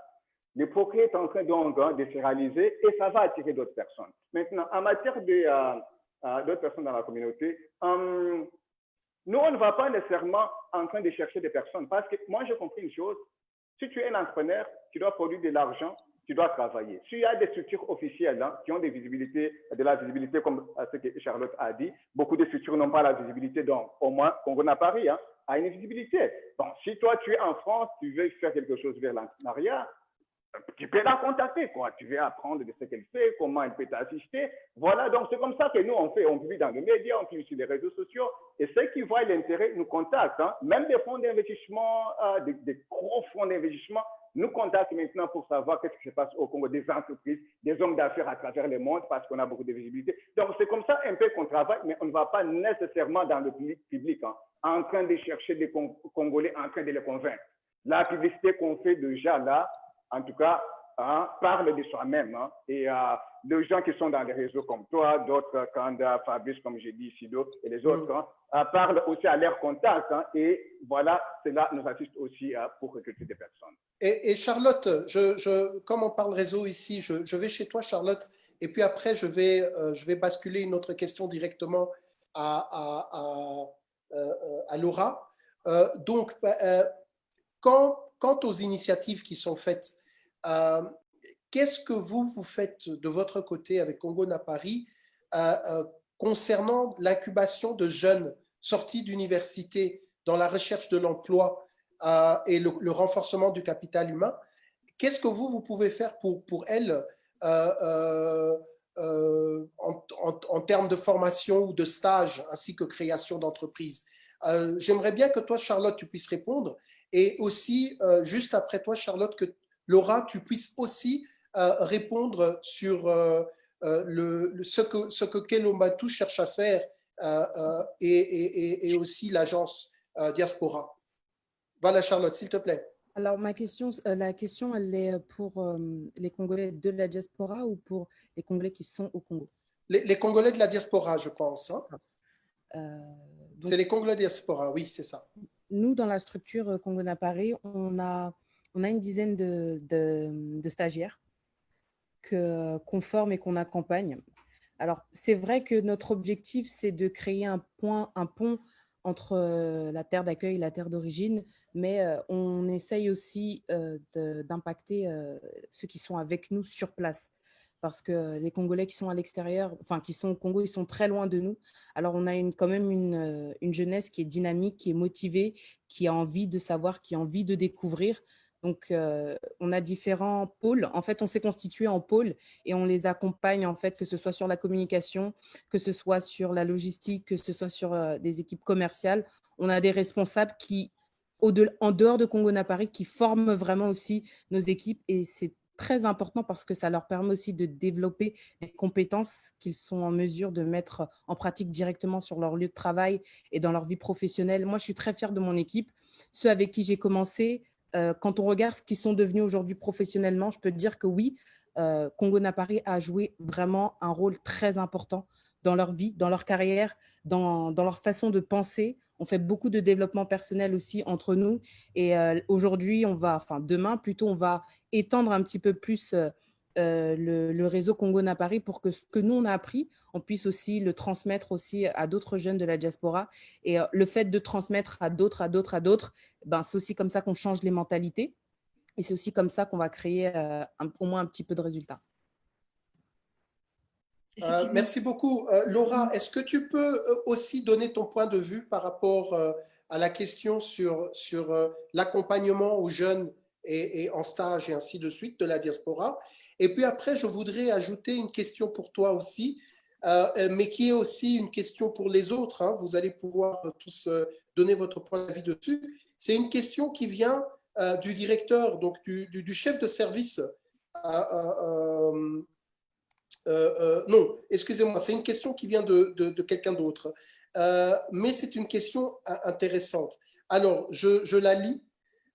Le progrès est en train donc de se réaliser et ça va attirer d'autres personnes. Maintenant, en matière d'autres personnes dans la communauté, nous, on ne va pas nécessairement en train de chercher des personnes. Parce que moi, j'ai compris une chose. Si tu es un entrepreneur, tu dois produire de l'argent, tu dois travailler. S'il y a des structures officielles hein, qui ont de la visibilité, comme ce que Charlotte a dit, beaucoup de structures n'ont pas la visibilité, donc au moins Congo à Paris hein, a une visibilité. Bon, si toi, tu es en France, tu veux faire quelque chose vers l'entrepreneuriat, tu peux la contacter, quoi. Tu veux apprendre de ce qu'elle fait, comment elle peut t'assister. Voilà, donc c'est comme ça que nous, on fait. On publie dans les médias, on publie sur les réseaux sociaux. Et ceux qui voient l'intérêt nous contactent. Hein. Même des fonds d'investissement, des gros fonds d'investissement, nous contactent maintenant pour savoir qu'est-ce qui se passe au Congo, des entreprises, des hommes d'affaires à travers le monde, parce qu'on a beaucoup de visibilité. Donc c'est comme ça un peu qu'on travaille, mais on ne va pas nécessairement dans le public hein, en train de chercher des Congolais, en train de les convaincre. La publicité qu'on fait déjà là, en tout cas, hein, parle de soi-même. Hein, et les gens qui sont dans les réseaux comme toi, d'autres, Kanda, Fabrice, comme j'ai dit, Sido, et les autres, hein, parlent aussi à leur contact. Hein, et voilà, cela nous assiste aussi pour recruter des personnes. Et Charlotte, comme on parle réseau ici, je vais chez toi, Charlotte, et puis après, je vais basculer une autre question directement à Laura. Donc, quant aux initiatives qui sont faites, qu'est-ce que vous faites de votre côté avec Congo à Paris concernant l'incubation de jeunes sortis d'université dans la recherche de l'emploi et le renforcement du capital humain? Qu'est-ce que vous pouvez faire pour elles en termes de formation ou de stage ainsi que création d'entreprises? J'aimerais bien que toi, Charlotte, tu puisses répondre. Et aussi, juste après toi, Charlotte, que Laura, tu puisses aussi répondre sur ce que Kelombantu cherche à faire et aussi l'agence Diaspora. Voilà, Charlotte, s'il te plaît. Alors, la question, elle est pour les Congolais de la diaspora ou pour les Congolais qui sont au Congo? Les Congolais de la diaspora, je pense. Hein. C'est les Congolais de la diaspora, oui, c'est ça. Nous, dans la structure Congo à Paris, on a une dizaine de stagiaires qu'on forme et qu'on accompagne. Alors, c'est vrai que notre objectif, c'est de créer un pont entre la terre d'accueil et la terre d'origine, mais on essaye aussi d'impacter ceux qui sont avec nous sur place. Parce que les Congolais qui sont à l'extérieur, enfin qui sont au Congo, ils sont très loin de nous. Alors, on a quand même une jeunesse qui est dynamique, qui est motivée, qui a envie de savoir, qui a envie de découvrir. Donc, on a différents pôles. En fait, on s'est constitué en pôles et on les accompagne, en fait, que ce soit sur la communication, que ce soit sur la logistique, que ce soit sur des équipes commerciales. On a des responsables qui, en dehors de Congo à Paris, qui forment vraiment aussi nos équipes et c'est très important parce que ça leur permet aussi de développer des compétences qu'ils sont en mesure de mettre en pratique directement sur leur lieu de travail et dans leur vie professionnelle. Moi, je suis très fière de mon équipe. Ceux avec qui j'ai commencé, quand on regarde ce qu'ils sont devenus aujourd'hui professionnellement, je peux dire que oui, Congo Napari a joué vraiment un rôle très important dans leur vie, dans leur carrière, dans leur façon de penser. On fait beaucoup de développement personnel aussi entre nous. Et aujourd'hui, demain plutôt, on va étendre un petit peu plus le réseau Congo Napari pour que ce que nous, on a appris, on puisse aussi le transmettre aussi à d'autres jeunes de la diaspora. Et le fait de transmettre à d'autres, ben, c'est aussi comme ça qu'on change les mentalités. Et c'est aussi comme ça qu'on va créer au moins un petit peu de résultats. Merci beaucoup. Laura, est-ce que tu peux aussi donner ton point de vue par rapport à la question sur l'accompagnement aux jeunes et en stage et ainsi de suite de la diaspora? Et puis après, je voudrais ajouter une question pour toi aussi, mais qui est aussi une question pour les autres. Hein. Vous allez pouvoir tous donner votre point de vue dessus. C'est une question qui vient du directeur, donc du chef de service. Non, excusez-moi, c'est une question qui vient de quelqu'un d'autre. Mais c'est une question intéressante. Alors, je la lis.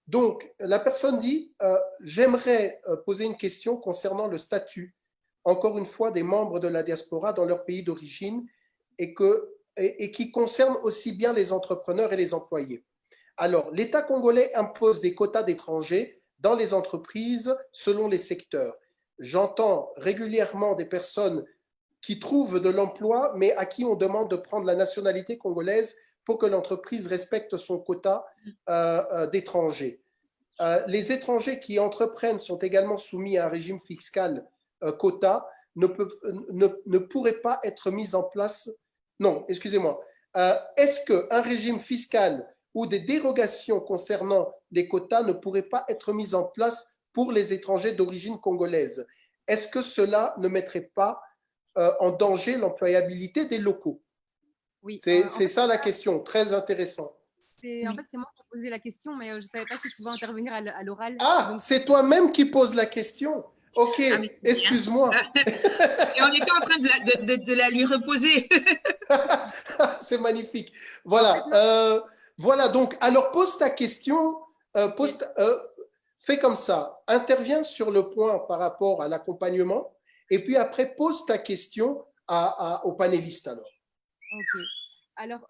Donc, la personne dit j'aimerais poser une question concernant le statut, encore une fois, des membres de la diaspora dans leur pays d'origine et qui concerne aussi bien les entrepreneurs et les employés. Alors, l'État congolais impose des quotas d'étrangers dans les entreprises selon les secteurs. J'entends régulièrement des personnes qui trouvent de l'emploi, mais à qui on demande de prendre la nationalité congolaise pour que l'entreprise respecte son quota d'étrangers. Les étrangers qui entreprennent sont également soumis à un régime fiscal quota, ne pourraient pas être mis en place. Non, excusez-moi. Est-ce qu'un régime fiscal ou des dérogations concernant les quotas ne pourraient pas être mises en place pour les étrangers d'origine congolaise? Est-ce que cela ne mettrait pas en danger l'employabilité des locaux? Oui, c'est ça la question, très intéressant. En fait, c'est moi qui ai posé la question, mais je ne savais pas si je pouvais intervenir à l'oral. Ah, donc... c'est toi-même qui poses la question. Ok, excuse-moi. Et on était en train de la lui reposer. C'est magnifique. Voilà. Voilà, donc, alors pose ta question. Fais comme ça. Interviens sur le point par rapport à l'accompagnement. Et puis après, pose ta question aux panélistes alors. Ok. Alors,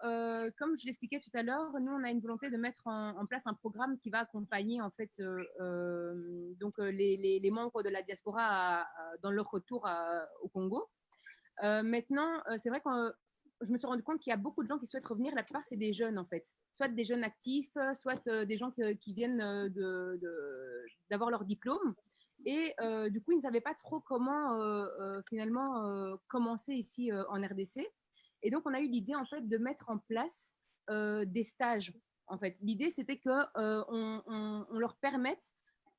comme je l'expliquais tout à l'heure, nous, on a une volonté de mettre en place un programme qui va accompagner en fait donc, les membres de la diaspora dans leur retour au Congo. Maintenant, c'est vrai que je me suis rendu compte qu'il y a beaucoup de gens qui souhaitent revenir. La plupart, c'est des jeunes en fait, soit des jeunes actifs, soit des gens qui viennent d'avoir leur diplôme. Et du coup, ils ne savaient pas trop comment finalement commencer ici en RDC. Et donc, on a eu l'idée, en fait, de mettre en place des stages. En fait, l'idée, c'était qu'on leur permette,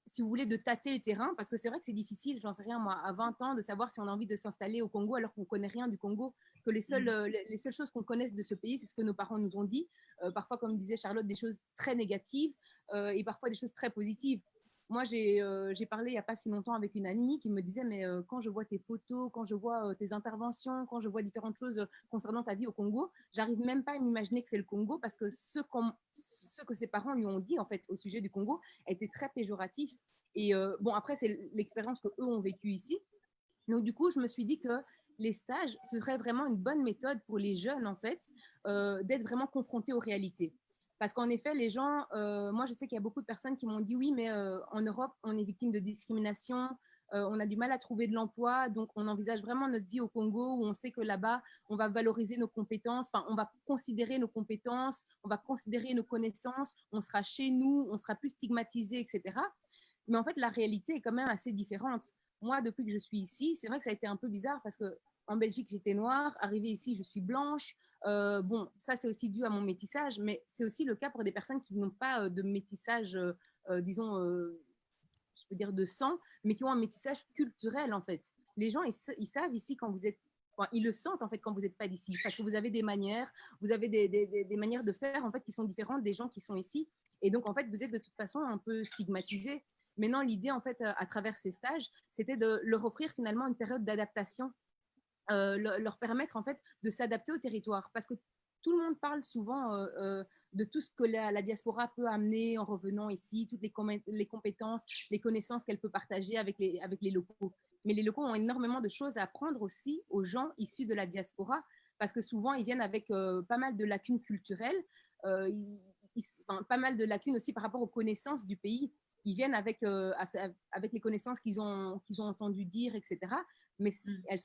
si vous voulez, de tâter le terrain, parce que c'est vrai que c'est difficile, j'en sais rien, moi, à 20 ans, de savoir si on a envie de s'installer au Congo alors qu'on ne connaît rien du Congo, que les seules choses qu'on connaisse de ce pays, c'est ce que nos parents nous ont dit. Parfois, comme disait Charlotte, des choses très négatives et parfois des choses très positives. Moi, j'ai parlé il n'y a pas si longtemps avec une amie qui me disait, mais quand je vois tes photos, quand je vois tes interventions, quand je vois différentes choses concernant ta vie au Congo, j'arrive même pas à m'imaginer que c'est le Congo parce que ce que ses parents lui ont dit en fait au sujet du Congo était très péjoratif. Et bon, après, c'est l'expérience qu'eux ont vécue ici. Donc, du coup, je me suis dit que les stages seraient vraiment une bonne méthode pour les jeunes, en fait, d'être vraiment confrontés aux réalités. Parce qu'en effet, les gens, moi je sais qu'il y a beaucoup de personnes qui m'ont dit oui, mais en Europe, on est victime de discrimination, on a du mal à trouver de l'emploi, donc on envisage vraiment notre vie au Congo où on sait que là-bas, on va valoriser nos compétences, enfin, on va considérer nos compétences, on va considérer nos connaissances, on sera chez nous, on sera plus stigmatisé, etc. Mais en fait, la réalité est quand même assez différente. Moi, depuis que je suis ici, c'est vrai que ça a été un peu bizarre parce qu'en Belgique, j'étais noire, arrivée ici, je suis blanche. Bon, ça, c'est aussi dû à mon métissage, mais c'est aussi le cas pour des personnes qui n'ont pas de métissage, disons, je peux dire de sang, mais qui ont un métissage culturel, en fait. Les gens, ils savent ici quand vous êtes... Enfin, ils le sentent, en fait, quand vous n'êtes pas d'ici, parce que vous avez des manières, vous avez des manières de faire, en fait, qui sont différentes des gens qui sont ici. Et donc, en fait, vous êtes de toute façon un peu stigmatisé. Maintenant, l'idée, en fait, à travers ces stages, c'était de leur offrir finalement une période d'adaptation, leur permettre, en fait, de s'adapter au territoire. Parce que tout le monde parle souvent de tout ce que la diaspora peut amener en revenant ici, toutes les compétences, les connaissances qu'elle peut partager avec les locaux. Mais les locaux ont énormément de choses à apprendre aussi aux gens issus de la diaspora, parce que souvent, ils viennent avec pas mal de lacunes culturelles, pas mal de lacunes aussi par rapport aux connaissances du pays. Ils viennent avec les connaissances qu'ils ont entendu dire, etc. Mais elles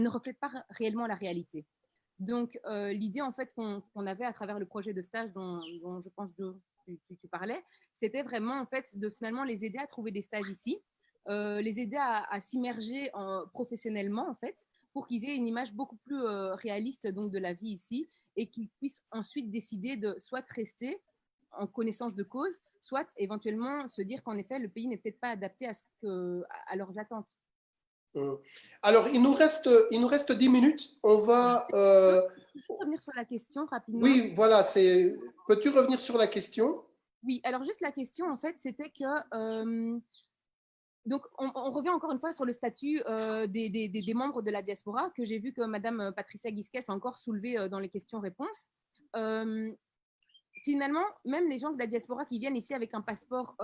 ne reflètent pas réellement la réalité. Donc, l'idée, en fait, qu'on avait à travers le projet de stage dont je pense que tu parlais, c'était vraiment, en fait, de finalement les aider à trouver des stages ici, les aider à s'immerger professionnellement, en fait, pour qu'ils aient une image beaucoup plus réaliste donc, de la vie ici et qu'ils puissent ensuite décider de soit rester en connaissance de cause, soit éventuellement se dire qu'en effet, le pays n'est peut-être pas adapté à leurs attentes. Alors, il nous reste 10 minutes. On va… Peux-tu revenir sur la question rapidement? Oui, voilà. Peux-tu revenir sur la question? Oui, alors juste la question, en fait, c'était que… donc, on revient encore une fois sur le statut des membres de la diaspora, que j'ai vu que Madame Patricia Guisquès a encore soulevé dans les questions-réponses. Finalement, même les gens de la diaspora qui viennent ici avec un passeport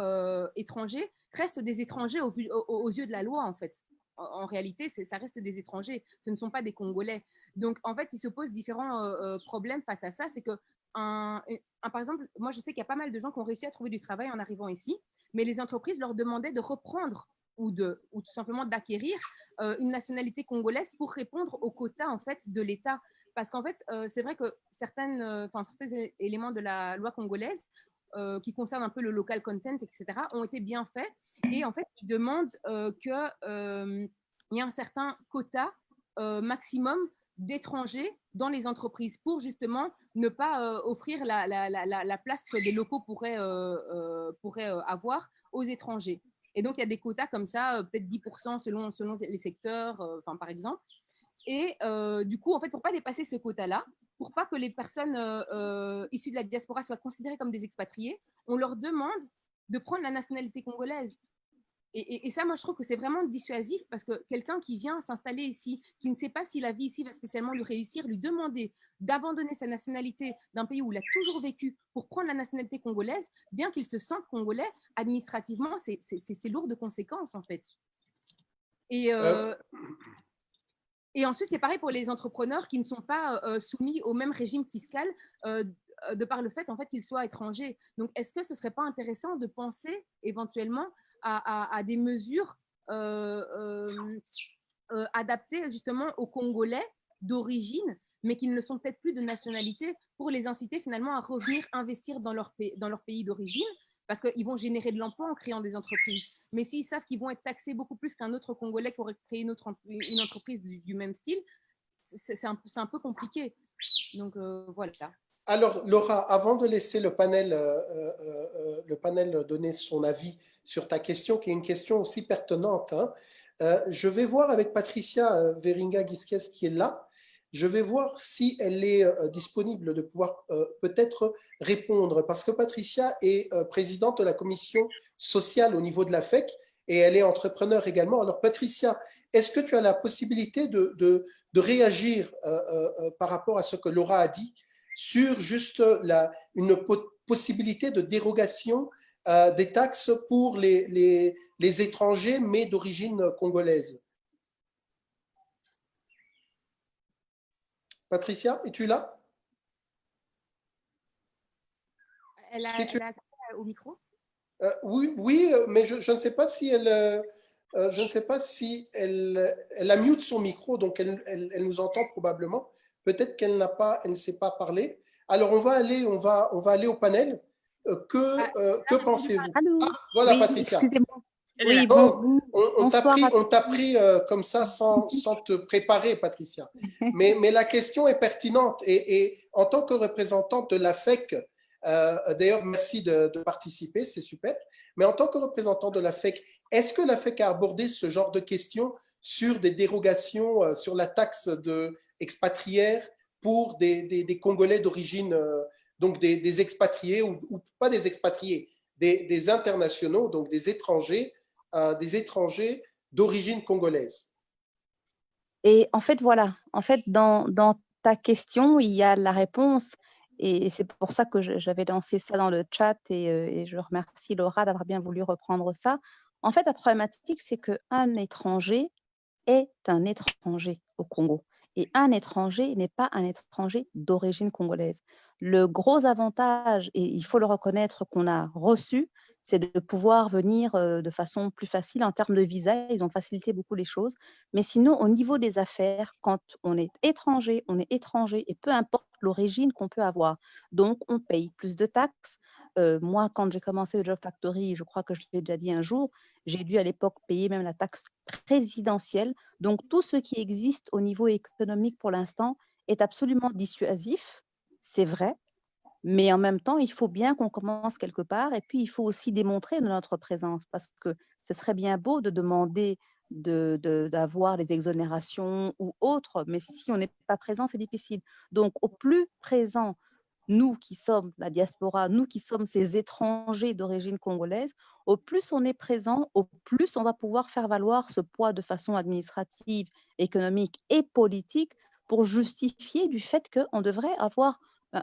étranger restent des étrangers aux yeux de la loi, en fait. En réalité, ça reste des étrangers, ce ne sont pas des Congolais. Donc, en fait, il se pose différents problèmes face à ça. C'est que, par exemple, moi, je sais qu'il y a pas mal de gens qui ont réussi à trouver du travail en arrivant ici, mais les entreprises leur demandaient de reprendre ou tout simplement d'acquérir une nationalité congolaise pour répondre aux quotas, en fait, de l'État. Parce qu'en fait, c'est vrai que certains éléments de la loi congolaise qui concernent un peu le local content, etc., ont été bien faits. Et en fait, ils demandent qu'il y ait un certain quota maximum d'étrangers dans les entreprises pour justement ne pas offrir la place que des locaux pourraient avoir aux étrangers. Et donc, il y a des quotas comme ça, peut-être 10% selon les secteurs, par exemple. Et du coup, en fait, pour ne pas dépasser ce quota-là, pour pas que les personnes issues de la diaspora soient considérées comme des expatriés, on leur demande de prendre la nationalité congolaise. Et ça, moi, je trouve que c'est vraiment dissuasif parce que quelqu'un qui vient s'installer ici, qui ne sait pas si la vie ici va spécialement lui réussir, lui demander d'abandonner sa nationalité d'un pays où il a toujours vécu pour prendre la nationalité congolaise, bien qu'il se sente congolais, administrativement, c'est lourd de conséquences, en fait. Et ensuite, c'est pareil pour les entrepreneurs qui ne sont pas soumis au même régime fiscal de par le fait en fait, qu'ils soient étrangers. Donc, est-ce que ce ne serait pas intéressant de penser éventuellement à des mesures adaptées justement aux Congolais d'origine, mais qui ne sont peut-être plus de nationalité, pour les inciter finalement à revenir investir dans leur pays d'origine, parce qu'ils vont générer de l'emploi en créant des entreprises. Mais s'ils savent qu'ils vont être taxés beaucoup plus qu'un autre Congolais qui aurait créé une entreprise du même style, c'est un peu compliqué. Donc, voilà. Alors, Laura, avant de laisser le panel donner son avis sur ta question, qui est une question aussi pertinente, hein, je vais voir avec Patricia Veringa-Guisquès qui est là. Je vais voir si elle est disponible de pouvoir peut-être répondre, parce que Patricia est présidente de la commission sociale au niveau de la FEC et elle est entrepreneur également. Alors Patricia, est-ce que tu as la possibilité de réagir par rapport à ce que Laura a dit sur juste une possibilité de dérogation des taxes pour les étrangers, mais d'origine congolaise? Patricia, es-tu là? Elle a accès au micro? Oui, mais je ne sais pas si elle a mute son micro, donc elle nous entend probablement. Peut-être qu'elle ne sait pas parler. Alors on va aller au panel. Que pensez-vous? Voilà, oui, Patricia. Excusez-moi. Oui, bon, on t'a pris comme ça sans te préparer, Patricia. Mais la question est pertinente et en tant que représentante de la FEC, d'ailleurs, merci de participer, c'est super. Mais en tant que représentant de la FEC, est-ce que la FEC a abordé ce genre de questions sur des dérogations sur la taxe expatrière pour des Congolais d'origine, donc des expatriés ou pas des expatriés, des internationaux, donc des étrangers d'origine congolaise. Et en fait, voilà, en fait, dans ta question, il y a la réponse. Et c'est pour ça que j'avais lancé ça dans le chat et je remercie Laura d'avoir bien voulu reprendre ça. En fait, la problématique, c'est qu'un étranger est un étranger au Congo. Et un étranger n'est pas un étranger d'origine congolaise. Le gros avantage, et il faut le reconnaître, qu'on a reçu, c'est de pouvoir venir de façon plus facile en termes de visa. Ils ont facilité beaucoup les choses. Mais sinon, au niveau des affaires, quand on est étranger et peu importe l'origine qu'on peut avoir. Donc, on paye plus de taxes. Moi, quand j'ai commencé le Job Factory, je crois que je l'ai déjà dit un jour, j'ai dû à l'époque payer même la taxe présidentielle. Donc, tout ce qui existe au niveau économique pour l'instant est absolument dissuasif, c'est vrai, mais en même temps, il faut bien qu'on commence quelque part et puis il faut aussi démontrer de notre présence parce que ce serait bien beau de demander d'avoir des exonérations ou autres, mais si on n'est pas présent, c'est difficile. Donc, au plus présent, nous qui sommes la diaspora, nous qui sommes ces étrangers d'origine congolaise, au plus on est présent, au plus on va pouvoir faire valoir ce poids de façon administrative, économique et politique pour justifier du fait qu'on devrait avoir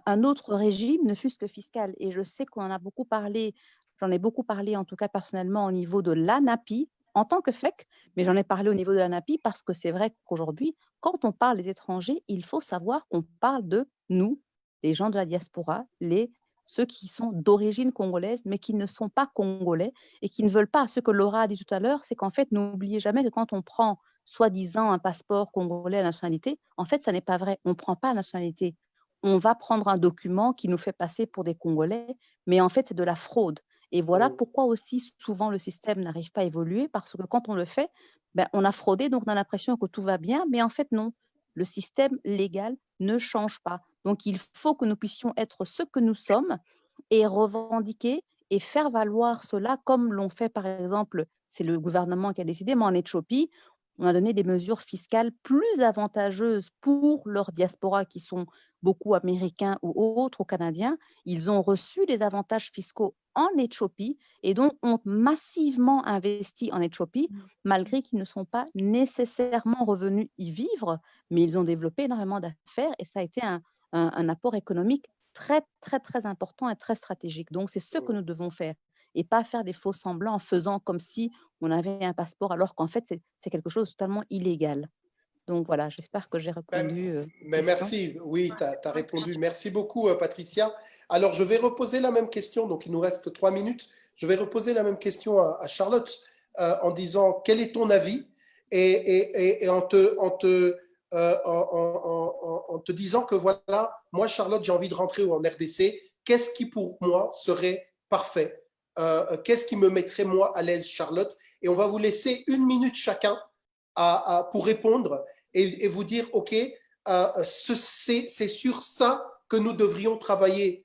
un autre régime, ne fût-ce que fiscal. Et je sais qu'on en a beaucoup parlé, j'en ai beaucoup parlé en tout cas personnellement au niveau de l'ANAPI, en tant que FEC, mais j'en ai parlé au niveau de l'ANAPI parce que c'est vrai qu'aujourd'hui, quand on parle des étrangers, il faut savoir qu'on parle de nous, les gens de la diaspora, ceux qui sont d'origine congolaise, mais qui ne sont pas congolais et qui ne veulent pas. Ce que Laura a dit tout à l'heure, c'est qu'en fait, n'oubliez jamais que quand on prend soi-disant un passeport congolais à nationalité, en fait, ça n'est pas vrai. On ne prend pas la nationalité. On va prendre un document qui nous fait passer pour des Congolais, mais en fait, c'est de la fraude. Et voilà pourquoi aussi souvent le système n'arrive pas à évoluer, parce que quand on le fait, ben, on a fraudé, donc on a l'impression que tout va bien, mais en fait, non. Le système légal ne change pas. Donc, il faut que nous puissions être ce que nous sommes et revendiquer et faire valoir cela comme l'ont fait, par exemple, c'est le gouvernement qui a décidé, mais en Éthiopie, on a donné des mesures fiscales plus avantageuses pour leurs diaspora qui sont beaucoup américains ou autres, ou canadiens. Ils ont reçu des avantages fiscaux en Éthiopie et donc ont massivement investi en Éthiopie, malgré qu'ils ne sont pas nécessairement revenus y vivre, mais ils ont développé énormément d'affaires et ça a été un apport économique très, très, très important et très stratégique. Donc, c'est ce que nous devons faire et pas faire des faux semblants en faisant comme si on avait un passeport alors qu'en fait, c'est quelque chose de totalement illégal. Donc, voilà, j'espère que j'ai répondu. Mais merci, oui, tu as répondu. Merci beaucoup, Patricia. Alors, je vais reposer la même question, donc il nous reste 3 minutes. Je vais reposer la même question à Charlotte en disant quel est ton avis et en te disant que voilà, moi, Charlotte, j'ai envie de rentrer en RDC. Qu'est-ce qui, pour moi, serait parfait? Qu'est-ce qui me mettrait, moi, à l'aise, Charlotte? Et on va vous laisser 1 minute chacun pour répondre et vous dire, OK, c'est sur ça que nous devrions travailler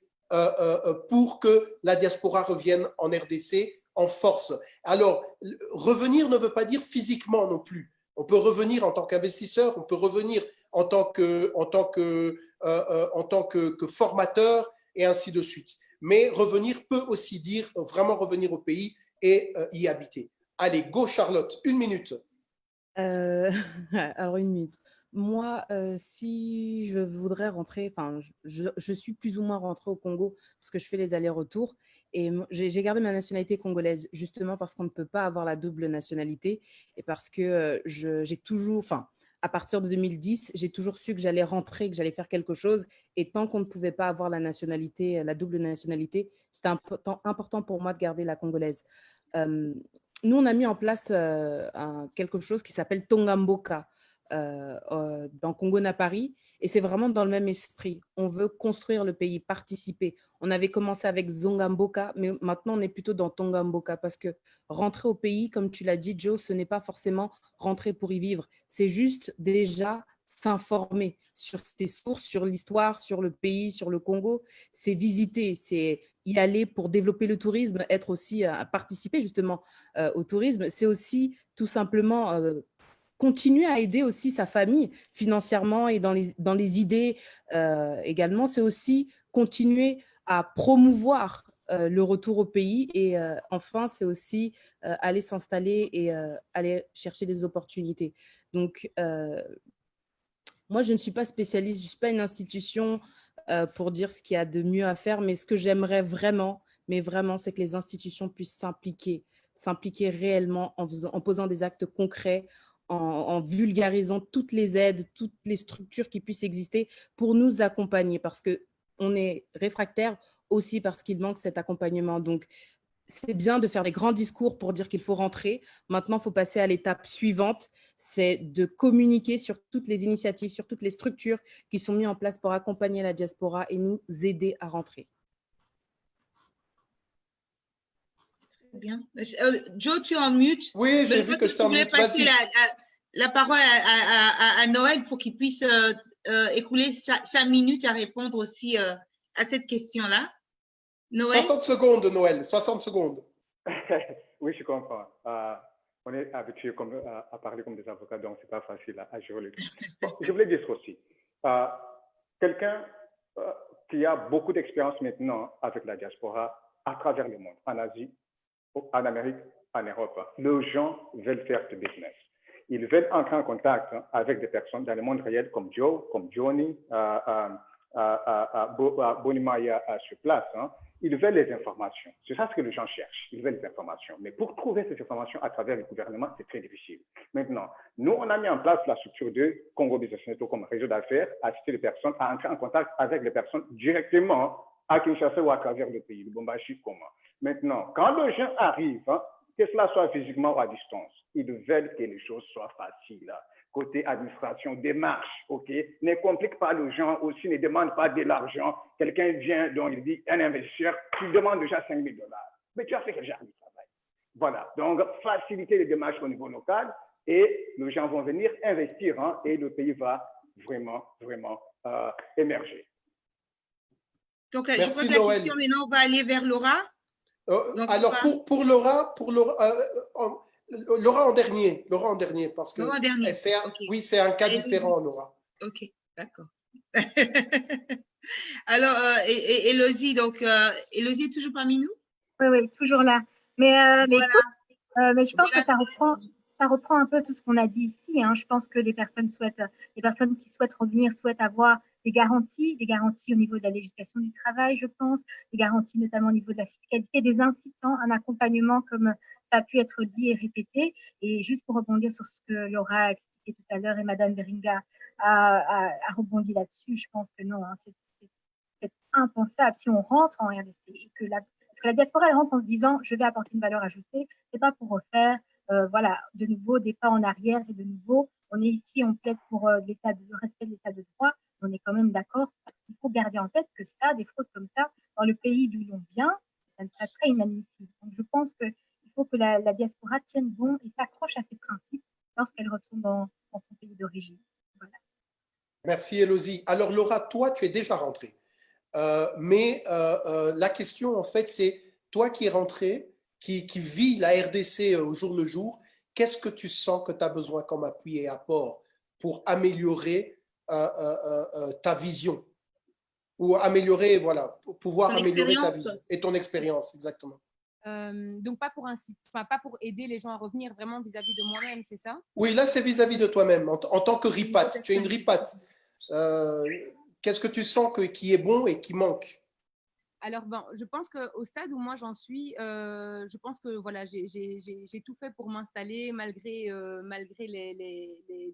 pour que la diaspora revienne en RDC en force. Alors, revenir ne veut pas dire physiquement non plus. On peut revenir en tant qu'investisseur, on peut revenir en tant que formateur et ainsi de suite. Mais revenir peut aussi dire vraiment revenir au pays et y habiter. Allez, go Charlotte, 1 minute. Alors, 1 minute. Moi, si je voudrais rentrer, enfin, je suis plus ou moins rentrée au Congo parce que je fais les allers-retours et j'ai gardé ma nationalité congolaise justement parce qu'on ne peut pas avoir la double nationalité et parce que j'ai toujours, enfin, à partir de 2010, j'ai toujours su que j'allais rentrer, que j'allais faire quelque chose et tant qu'on ne pouvait pas avoir la nationalité, la double nationalité, c'était important pour moi de garder la congolaise. Nous, on a mis en place quelque chose qui s'appelle Tongamboka dans Congo-Napari et c'est vraiment dans le même esprit. On veut construire le pays, participer. On avait commencé avec Zongamboka, mais maintenant, on est plutôt dans Tongamboka parce que rentrer au pays, comme tu l'as dit, Joe, ce n'est pas forcément rentrer pour y vivre. C'est juste déjà s'informer sur ses sources, sur l'histoire, sur le pays, sur le Congo. C'est visiter, c'est y aller pour développer le tourisme, être aussi à participer justement au tourisme. C'est aussi tout simplement continuer à aider aussi sa famille financièrement et dans les idées également. C'est aussi continuer à promouvoir le retour au pays. Et enfin, c'est aussi aller s'installer et aller chercher des opportunités. Donc, moi, je ne suis pas spécialiste, je ne suis pas une institution pour dire ce qu'il y a de mieux à faire, mais ce que j'aimerais vraiment, mais vraiment, c'est que les institutions puissent s'impliquer réellement en posant des actes concrets, en vulgarisant toutes les aides, toutes les structures qui puissent exister pour nous accompagner, parce qu'on est réfractaire aussi parce qu'il manque cet accompagnement. Donc, c'est bien de faire des grands discours pour dire qu'il faut rentrer. Maintenant, il faut passer à l'étape suivante, c'est de communiquer sur toutes les initiatives, sur toutes les structures qui sont mises en place pour accompagner la diaspora et nous aider à rentrer. Bien. Joe, tu es en mute. Oui, j'ai vu que je t'ai en mute. Passer Vas-y. la parole à Noël pour qu'il puisse écouler 5 minutes à répondre aussi à cette question-là. Noël. 60 secondes, Noël, 60 secondes. Oui, je comprends. On est habitué à parler comme des avocats, donc ce n'est pas facile à gérer le truc. Bon, je voulais dire aussi, quelqu'un qui a beaucoup d'expérience maintenant avec la diaspora à travers le monde, en Asie, en Amérique, en Europe, les gens veulent faire du business. Ils veulent entrer en contact avec des personnes dans le monde réel comme Joe, comme Johnny, Bonimaya sur place. Ils veulent les informations. C'est ça ce que les gens cherchent. Ils veulent les informations. Mais pour trouver ces informations à travers le gouvernement, c'est très difficile. Maintenant, nous, on a mis en place la structure de Congo Business Network comme réseau d'affaires, assister les personnes à entrer en contact avec les personnes directement à Kinshasa ou à travers le pays, le Lubumbashi, comment. Maintenant, quand les gens arrivent, que cela soit physiquement ou à distance, ils veulent que les choses soient faciles. Côté administration, démarche, ok? Ne complique pas les gens aussi, ne demande pas de l'argent. Quelqu'un vient, donc il dit, un investisseur, tu demandes déjà 5 000 $. Mais tu as fait quel genre de travail? Voilà, donc faciliter les démarches au niveau local et les gens vont venir investir et le pays va vraiment, vraiment émerger. Donc, Merci, je pose la Noël. question, maintenant on va aller vers Laura. Donc, alors, pour Laura, Laura en dernier, parce que oui, c'est un cas différent, Laura. Ok, d'accord. Alors, Elodie, donc, Elodie est toujours parmi nous? Oui, toujours là. Mais je pense que ça reprend un peu tout ce qu'on a dit ici. Je pense que les personnes qui souhaitent revenir souhaitent avoir des garanties au niveau de la législation du travail, je pense, des garanties notamment au niveau de la fiscalité, des incitants, un accompagnement comme ça a pu être dit et répété. Et juste pour rebondir sur ce que Laura a expliqué tout à l'heure et Madame Beringa a rebondi là-dessus, je pense que non, c'est impensable. Si on rentre en RDC et que parce que la diaspora, elle rentre en se disant, je vais apporter une valeur ajoutée, c'est pas pour refaire, de nouveau des pas en arrière et de nouveau, on est ici, on plaide pour le respect de l'état de droit, on est quand même d'accord. Il faut garder en tête que ça, des fraudes comme ça, dans le pays d'où l'on vient, ça serait inadmissible. Donc, je pense qu'il faut que la diaspora tienne bon et s'accroche à ses principes lorsqu'elle retourne dans son pays d'origine. Voilà. Merci, Elodie. Alors, Laura, toi, tu es déjà rentrée. Mais la question, en fait, c'est toi qui es rentré, qui vis la RDC au jour le jour, qu'est-ce que tu sens que tu as besoin comme appui et apport pour améliorer ta vision ou améliorer, voilà, pour pouvoir améliorer ta vision et ton expérience, exactement. Donc, pas pour aider les gens à revenir vraiment vis-à-vis de moi-même, c'est ça? Oui, là, c'est vis-à-vis de toi-même, en tant que RIPAT. Tu es une RIPAT. Qu'est-ce que tu sens qui est bon et qui manque? Alors, je pense qu'au stade où moi j'en suis, je pense que voilà, j'ai tout fait pour m'installer malgré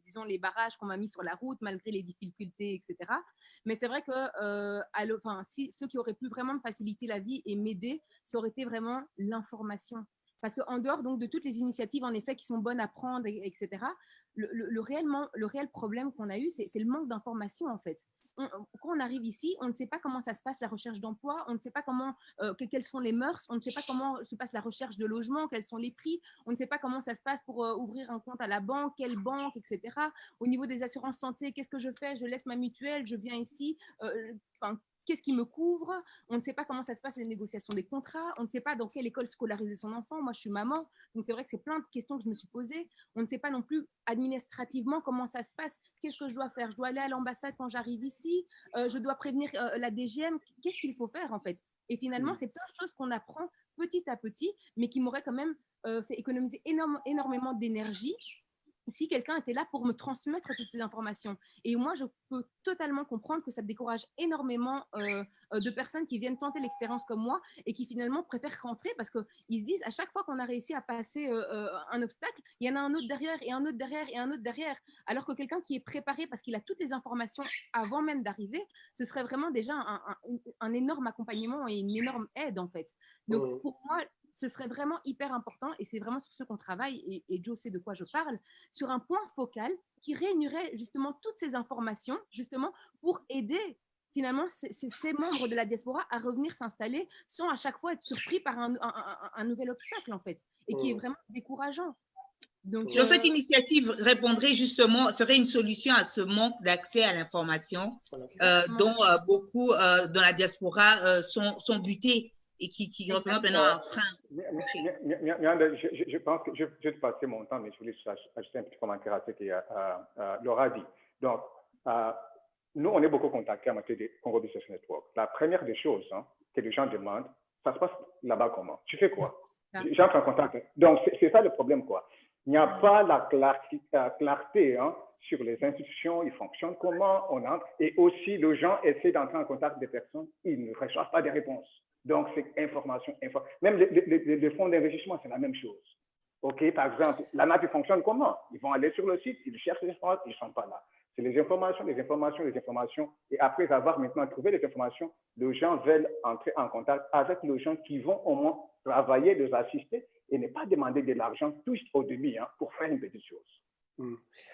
disons, les barrages qu'on m'a mis sur la route, malgré les difficultés, etc. Mais c'est vrai que si ceux qui auraient pu vraiment me faciliter la vie et m'aider, ça aurait été vraiment l'information. Parce qu'en dehors donc, de toutes les initiatives, en effet, qui sont bonnes à prendre, etc., le réel problème qu'on a eu, c'est le manque d'information, en fait. Quand on arrive ici, on ne sait pas comment ça se passe la recherche d'emploi, on ne sait pas quelles sont les mœurs, on ne sait pas comment se passe la recherche de logement, quels sont les prix, on ne sait pas comment ça se passe pour ouvrir un compte à la banque, quelle banque, etc. Au niveau des assurances santé, qu'est-ce que je fais? Je laisse ma mutuelle, je viens ici. Qu'est-ce qui me couvre? On ne sait pas comment ça se passe les négociations des contrats, on ne sait pas dans quelle école scolariser son enfant. Moi, je suis maman, donc c'est vrai que c'est plein de questions que je me suis posées. On ne sait pas non plus administrativement comment ça se passe. Qu'est-ce que je dois faire? Je dois aller à l'ambassade quand j'arrive ici, je dois prévenir la DGM. Qu'est-ce qu'il faut faire en fait? Et finalement, c'est plein de choses qu'on apprend petit à petit, mais qui m'auraient quand même fait économiser énormément d'énergie si quelqu'un était là pour me transmettre toutes ces informations. Et moi, je peux totalement comprendre que ça décourage énormément de personnes qui viennent tenter l'expérience comme moi et qui finalement préfèrent rentrer parce qu'ils se disent à chaque fois qu'on a réussi à passer un obstacle, il y en a un autre derrière et un autre derrière et un autre derrière. Alors que quelqu'un qui est préparé parce qu'il a toutes les informations avant même d'arriver, ce serait vraiment déjà un énorme accompagnement et une énorme aide en fait. Donc pour moi, ce serait vraiment hyper important et c'est vraiment sur ce qu'on travaille et Joe sait de quoi je parle, sur un point focal qui réunirait justement toutes ces informations justement pour aider finalement ces membres de la diaspora à revenir s'installer sans à chaque fois être surpris par un nouvel obstacle en fait et qui est vraiment décourageant. Donc cette initiative répondrait justement, serait une solution à ce manque d'accès à l'information dont beaucoup dans la diaspora sont butés et qui représente maintenant un frein. Je pense que je vais passer mon temps, mais je voulais ajouter un petit commentaire à ce que Laura dit. Donc, nous, on est beaucoup contactés en matière de Congo Business Network. La première des choses que les gens demandent, ça se passe là-bas comment? Tu fais quoi? J'entre en contact. Donc, c'est ça le problème, quoi. Il n'y a pas la clarté sur les institutions, ils fonctionnent comment, on entre. Et aussi, les gens essaient d'entrer en contact des personnes, ils ne reçoivent pas des réponses. Donc, c'est information. Même les fonds d'investissement, c'est la même chose. OK, par exemple, la NAP fonctionne comment? Ils vont aller sur le site, ils cherchent les informations, ils ne sont pas là. C'est les informations. Et après avoir maintenant trouvé les informations, les gens veulent entrer en contact avec les gens qui vont au moins travailler, les assister et ne pas demander de l'argent tout au début pour faire une petite chose.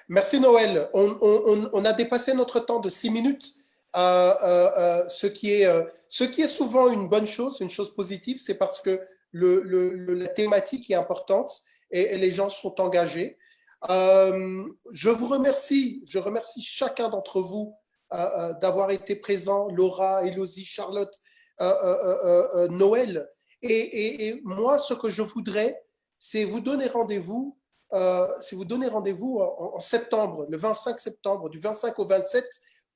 Merci Noël. On a dépassé notre temps de 6 minutes. Ce qui est souvent une bonne chose, une chose positive, c'est parce que la thématique est importante et les gens sont engagés. Je remercie chacun d'entre vous d'avoir été présent, Laura, Élodie, Charlotte, Noël. Et moi, ce que je voudrais, c'est vous donner rendez-vous en septembre, le 25 septembre, du 25 au 27,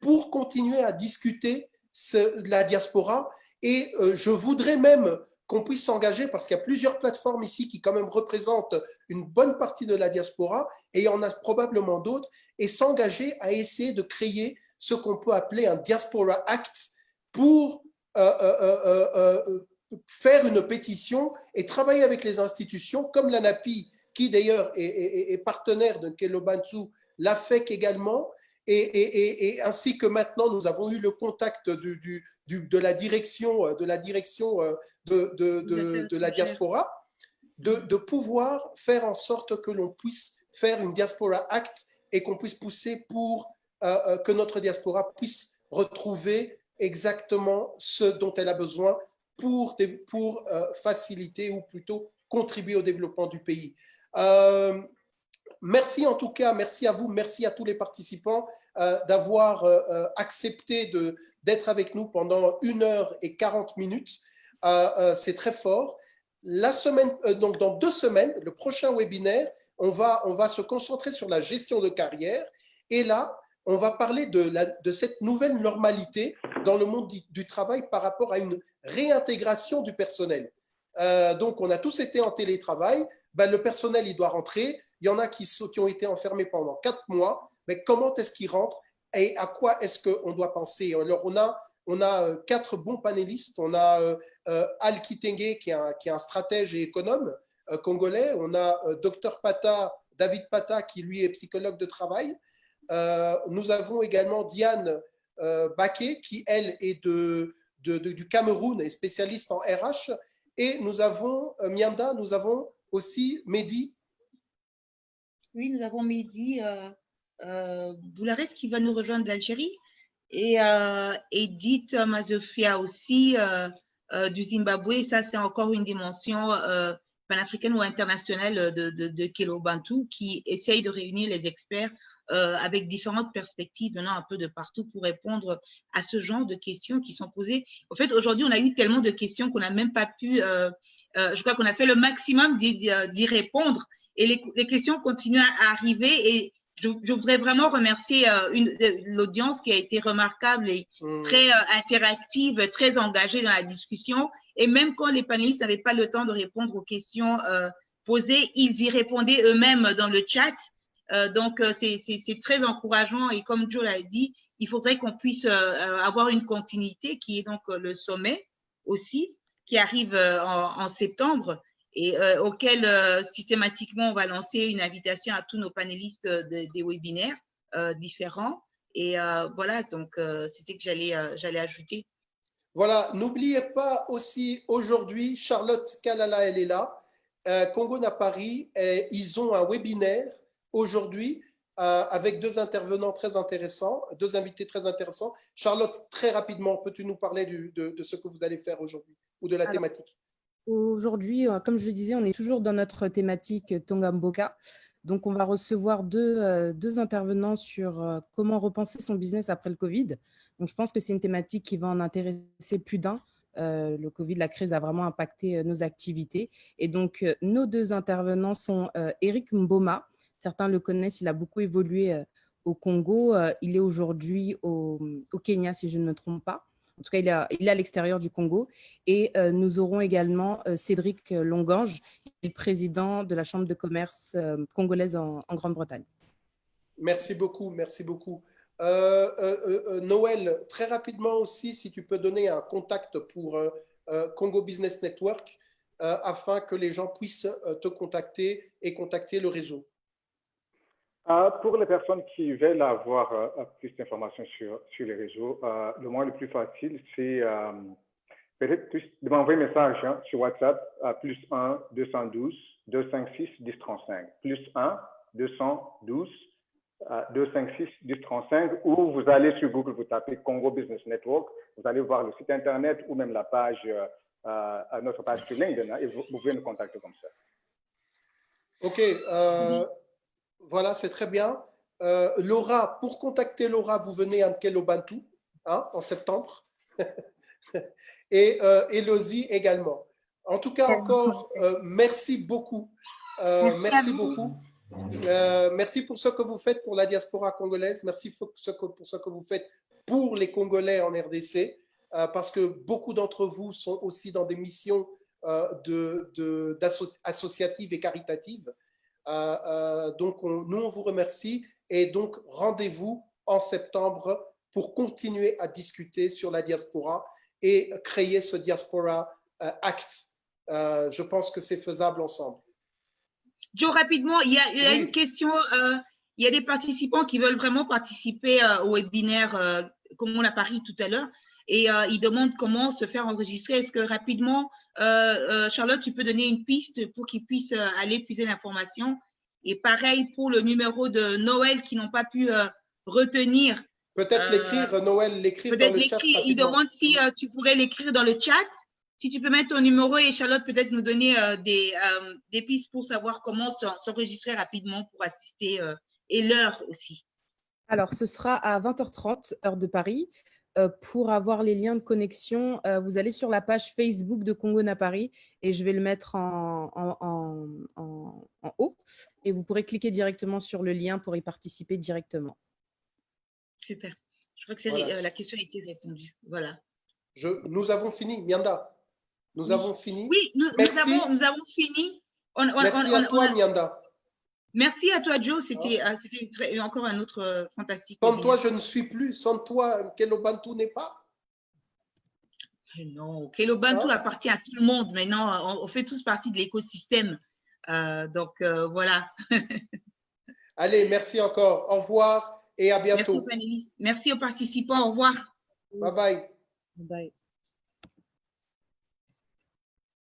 pour continuer à discuter de la diaspora. Et je voudrais même qu'on puisse s'engager, parce qu'il y a plusieurs plateformes ici qui quand même représentent une bonne partie de la diaspora, et il y en a probablement d'autres, et s'engager à essayer de créer ce qu'on peut appeler un Diaspora Act pour faire une pétition et travailler avec les institutions, comme l'ANAPI, qui d'ailleurs est partenaire de Nkelo Bantu, l'AFEC également, et ainsi que maintenant nous avons eu le contact de la direction de la diaspora, de pouvoir faire en sorte que l'on puisse faire une Diaspora Act et qu'on puisse pousser pour que notre diaspora puisse retrouver exactement ce dont elle a besoin pour faciliter ou plutôt contribuer au développement du pays. Merci en tout cas, merci à vous, merci à tous les participants d'avoir accepté d'être avec nous pendant 1h40. C'est très fort. Donc dans 2 semaines, le prochain webinaire, on va se concentrer sur la gestion de carrière. Et là, on va parler de cette nouvelle normalité dans le monde du travail par rapport à une réintégration du personnel. Donc, on a tous été en télétravail. Le personnel, il doit rentrer. Il y en a qui ont été enfermés pendant 4 mois. Mais comment est-ce qu'ils rentrent et à quoi est-ce qu'on doit penser? Alors, on a 4 bons panélistes. On a Al Kitenge, qui est un stratège et économe congolais. On a Dr David Pata, qui lui est psychologue de travail. Nous avons également Diane Baké, qui elle est du Cameroun et spécialiste en RH. Et nous avons Mianda, nous avons aussi Mehdi. Oui, nous avons Mehdi Boulares qui va nous rejoindre d'Algérie et Edith Mazofia aussi du Zimbabwe. Ça, c'est encore une dimension panafricaine ou internationale de Nkelo Bantu qui essaye de réunir les experts avec différentes perspectives venant un peu de partout pour répondre à ce genre de questions qui sont posées. En fait, aujourd'hui, on a eu tellement de questions qu'on n'a même pas pu, je crois qu'on a fait le maximum d'y répondre et les questions continuent à arriver et je voudrais vraiment remercier l'audience qui a été remarquable et très interactive, très engagée dans la discussion. Et même quand les panélistes n'avaient pas le temps de répondre aux questions posées, ils y répondaient eux-mêmes dans le chat. Donc, c'est très encourageant. Et comme Joe l'a dit, il faudrait qu'on puisse avoir une continuité qui est donc le sommet aussi, qui arrive en septembre et auquel systématiquement on va lancer une invitation à tous nos panélistes des webinaires différents. Et voilà, donc c'est ce que j'allais ajouter. Voilà, n'oubliez pas aussi aujourd'hui, Charlotte Kalala, elle est là, Congo na Paris, ils ont un webinaire aujourd'hui avec deux intervenants très intéressants, deux invités très intéressants. Charlotte, très rapidement, peux-tu nous parler de ce que vous allez faire aujourd'hui ou de la thématique? Aujourd'hui, comme je le disais, on est toujours dans notre thématique Tongamboka. Donc, on va recevoir deux intervenants sur comment repenser son business après le Covid. Donc, je pense que c'est une thématique qui va en intéresser plus d'un. Le Covid, la crise a vraiment impacté nos activités. Et donc, nos deux intervenants sont Eric Mboma. Certains le connaissent, il a beaucoup évolué au Congo. Il est aujourd'hui au Kenya, si je ne me trompe pas. En tout cas, il est à l'extérieur du Congo. Et nous aurons également Cédric Longange, qui est président de la Chambre de commerce congolaise en Grande-Bretagne. Merci beaucoup, merci beaucoup. Noël, très rapidement aussi, si tu peux donner un contact pour Congo Business Network afin que les gens puissent te contacter et contacter le réseau. Pour les personnes qui veulent avoir plus d'informations sur les réseaux, le moyen le plus facile, c'est peut-être de m'envoyer un message sur WhatsApp à +1 212 256 1035. +1 212 256 1035, ou vous allez sur Google, vous tapez Congo Business Network, vous allez voir le site internet ou même la page, notre page sur LinkedIn, et vous pouvez nous contacter comme ça. OK. Voilà, c'est très bien. Laura, pour contacter Laura, vous venez à Nkelobantu en septembre. Et Elodie également. En tout cas, encore, merci beaucoup. Merci beaucoup. Merci pour ce que vous faites pour la diaspora congolaise. Merci pour ce que vous faites pour les Congolais en RDC, parce que beaucoup d'entre vous sont aussi dans des missions associatives et caritatives. Donc, nous, on vous remercie et donc rendez-vous en septembre pour continuer à discuter sur la diaspora et créer ce Diaspora Act. Je pense que c'est faisable ensemble. Joe, rapidement, il y a une question. Il y a des participants qui veulent vraiment participer au webinaire comme on a parlé tout à l'heure et ils demandent comment se faire enregistrer. Est-ce que rapidement, Charlotte, tu peux donner une piste pour qu'ils puissent aller puiser l'information? Et pareil pour le numéro de Noël qui n'ont pas pu retenir. Peut-être l'écrire, Noël, l'écrire dans le chat. Il demande si tu pourrais l'écrire dans le chat. Si tu peux mettre ton numéro et Charlotte peut-être nous donner des pistes pour savoir comment s'enregistrer rapidement pour assister et l'heure aussi. Alors, ce sera à 20h30, heure de Paris. Pour avoir les liens de connexion, vous allez sur la page Facebook de Congo na Paris et je vais le mettre en haut et vous pourrez cliquer directement sur le lien pour y participer directement. Super. Je crois que voilà. La question a été répondue. Voilà. Nous avons fini, Mianda. Nous avons fini. Oui, nous avons fini. Merci à toi, Mianda. Merci à toi, Joe. C'était encore un autre fantastique. Sans toi, je ne suis plus. Sans toi, Nkelobantu n'est pas. Non, Nkelobantu appartient à tout le monde. Maintenant, on fait tous partie de l'écosystème. Donc, voilà. Allez, merci encore. Au revoir et à bientôt. Merci aux panélistes. Merci aux participants. Au revoir. Bye bye. Bye.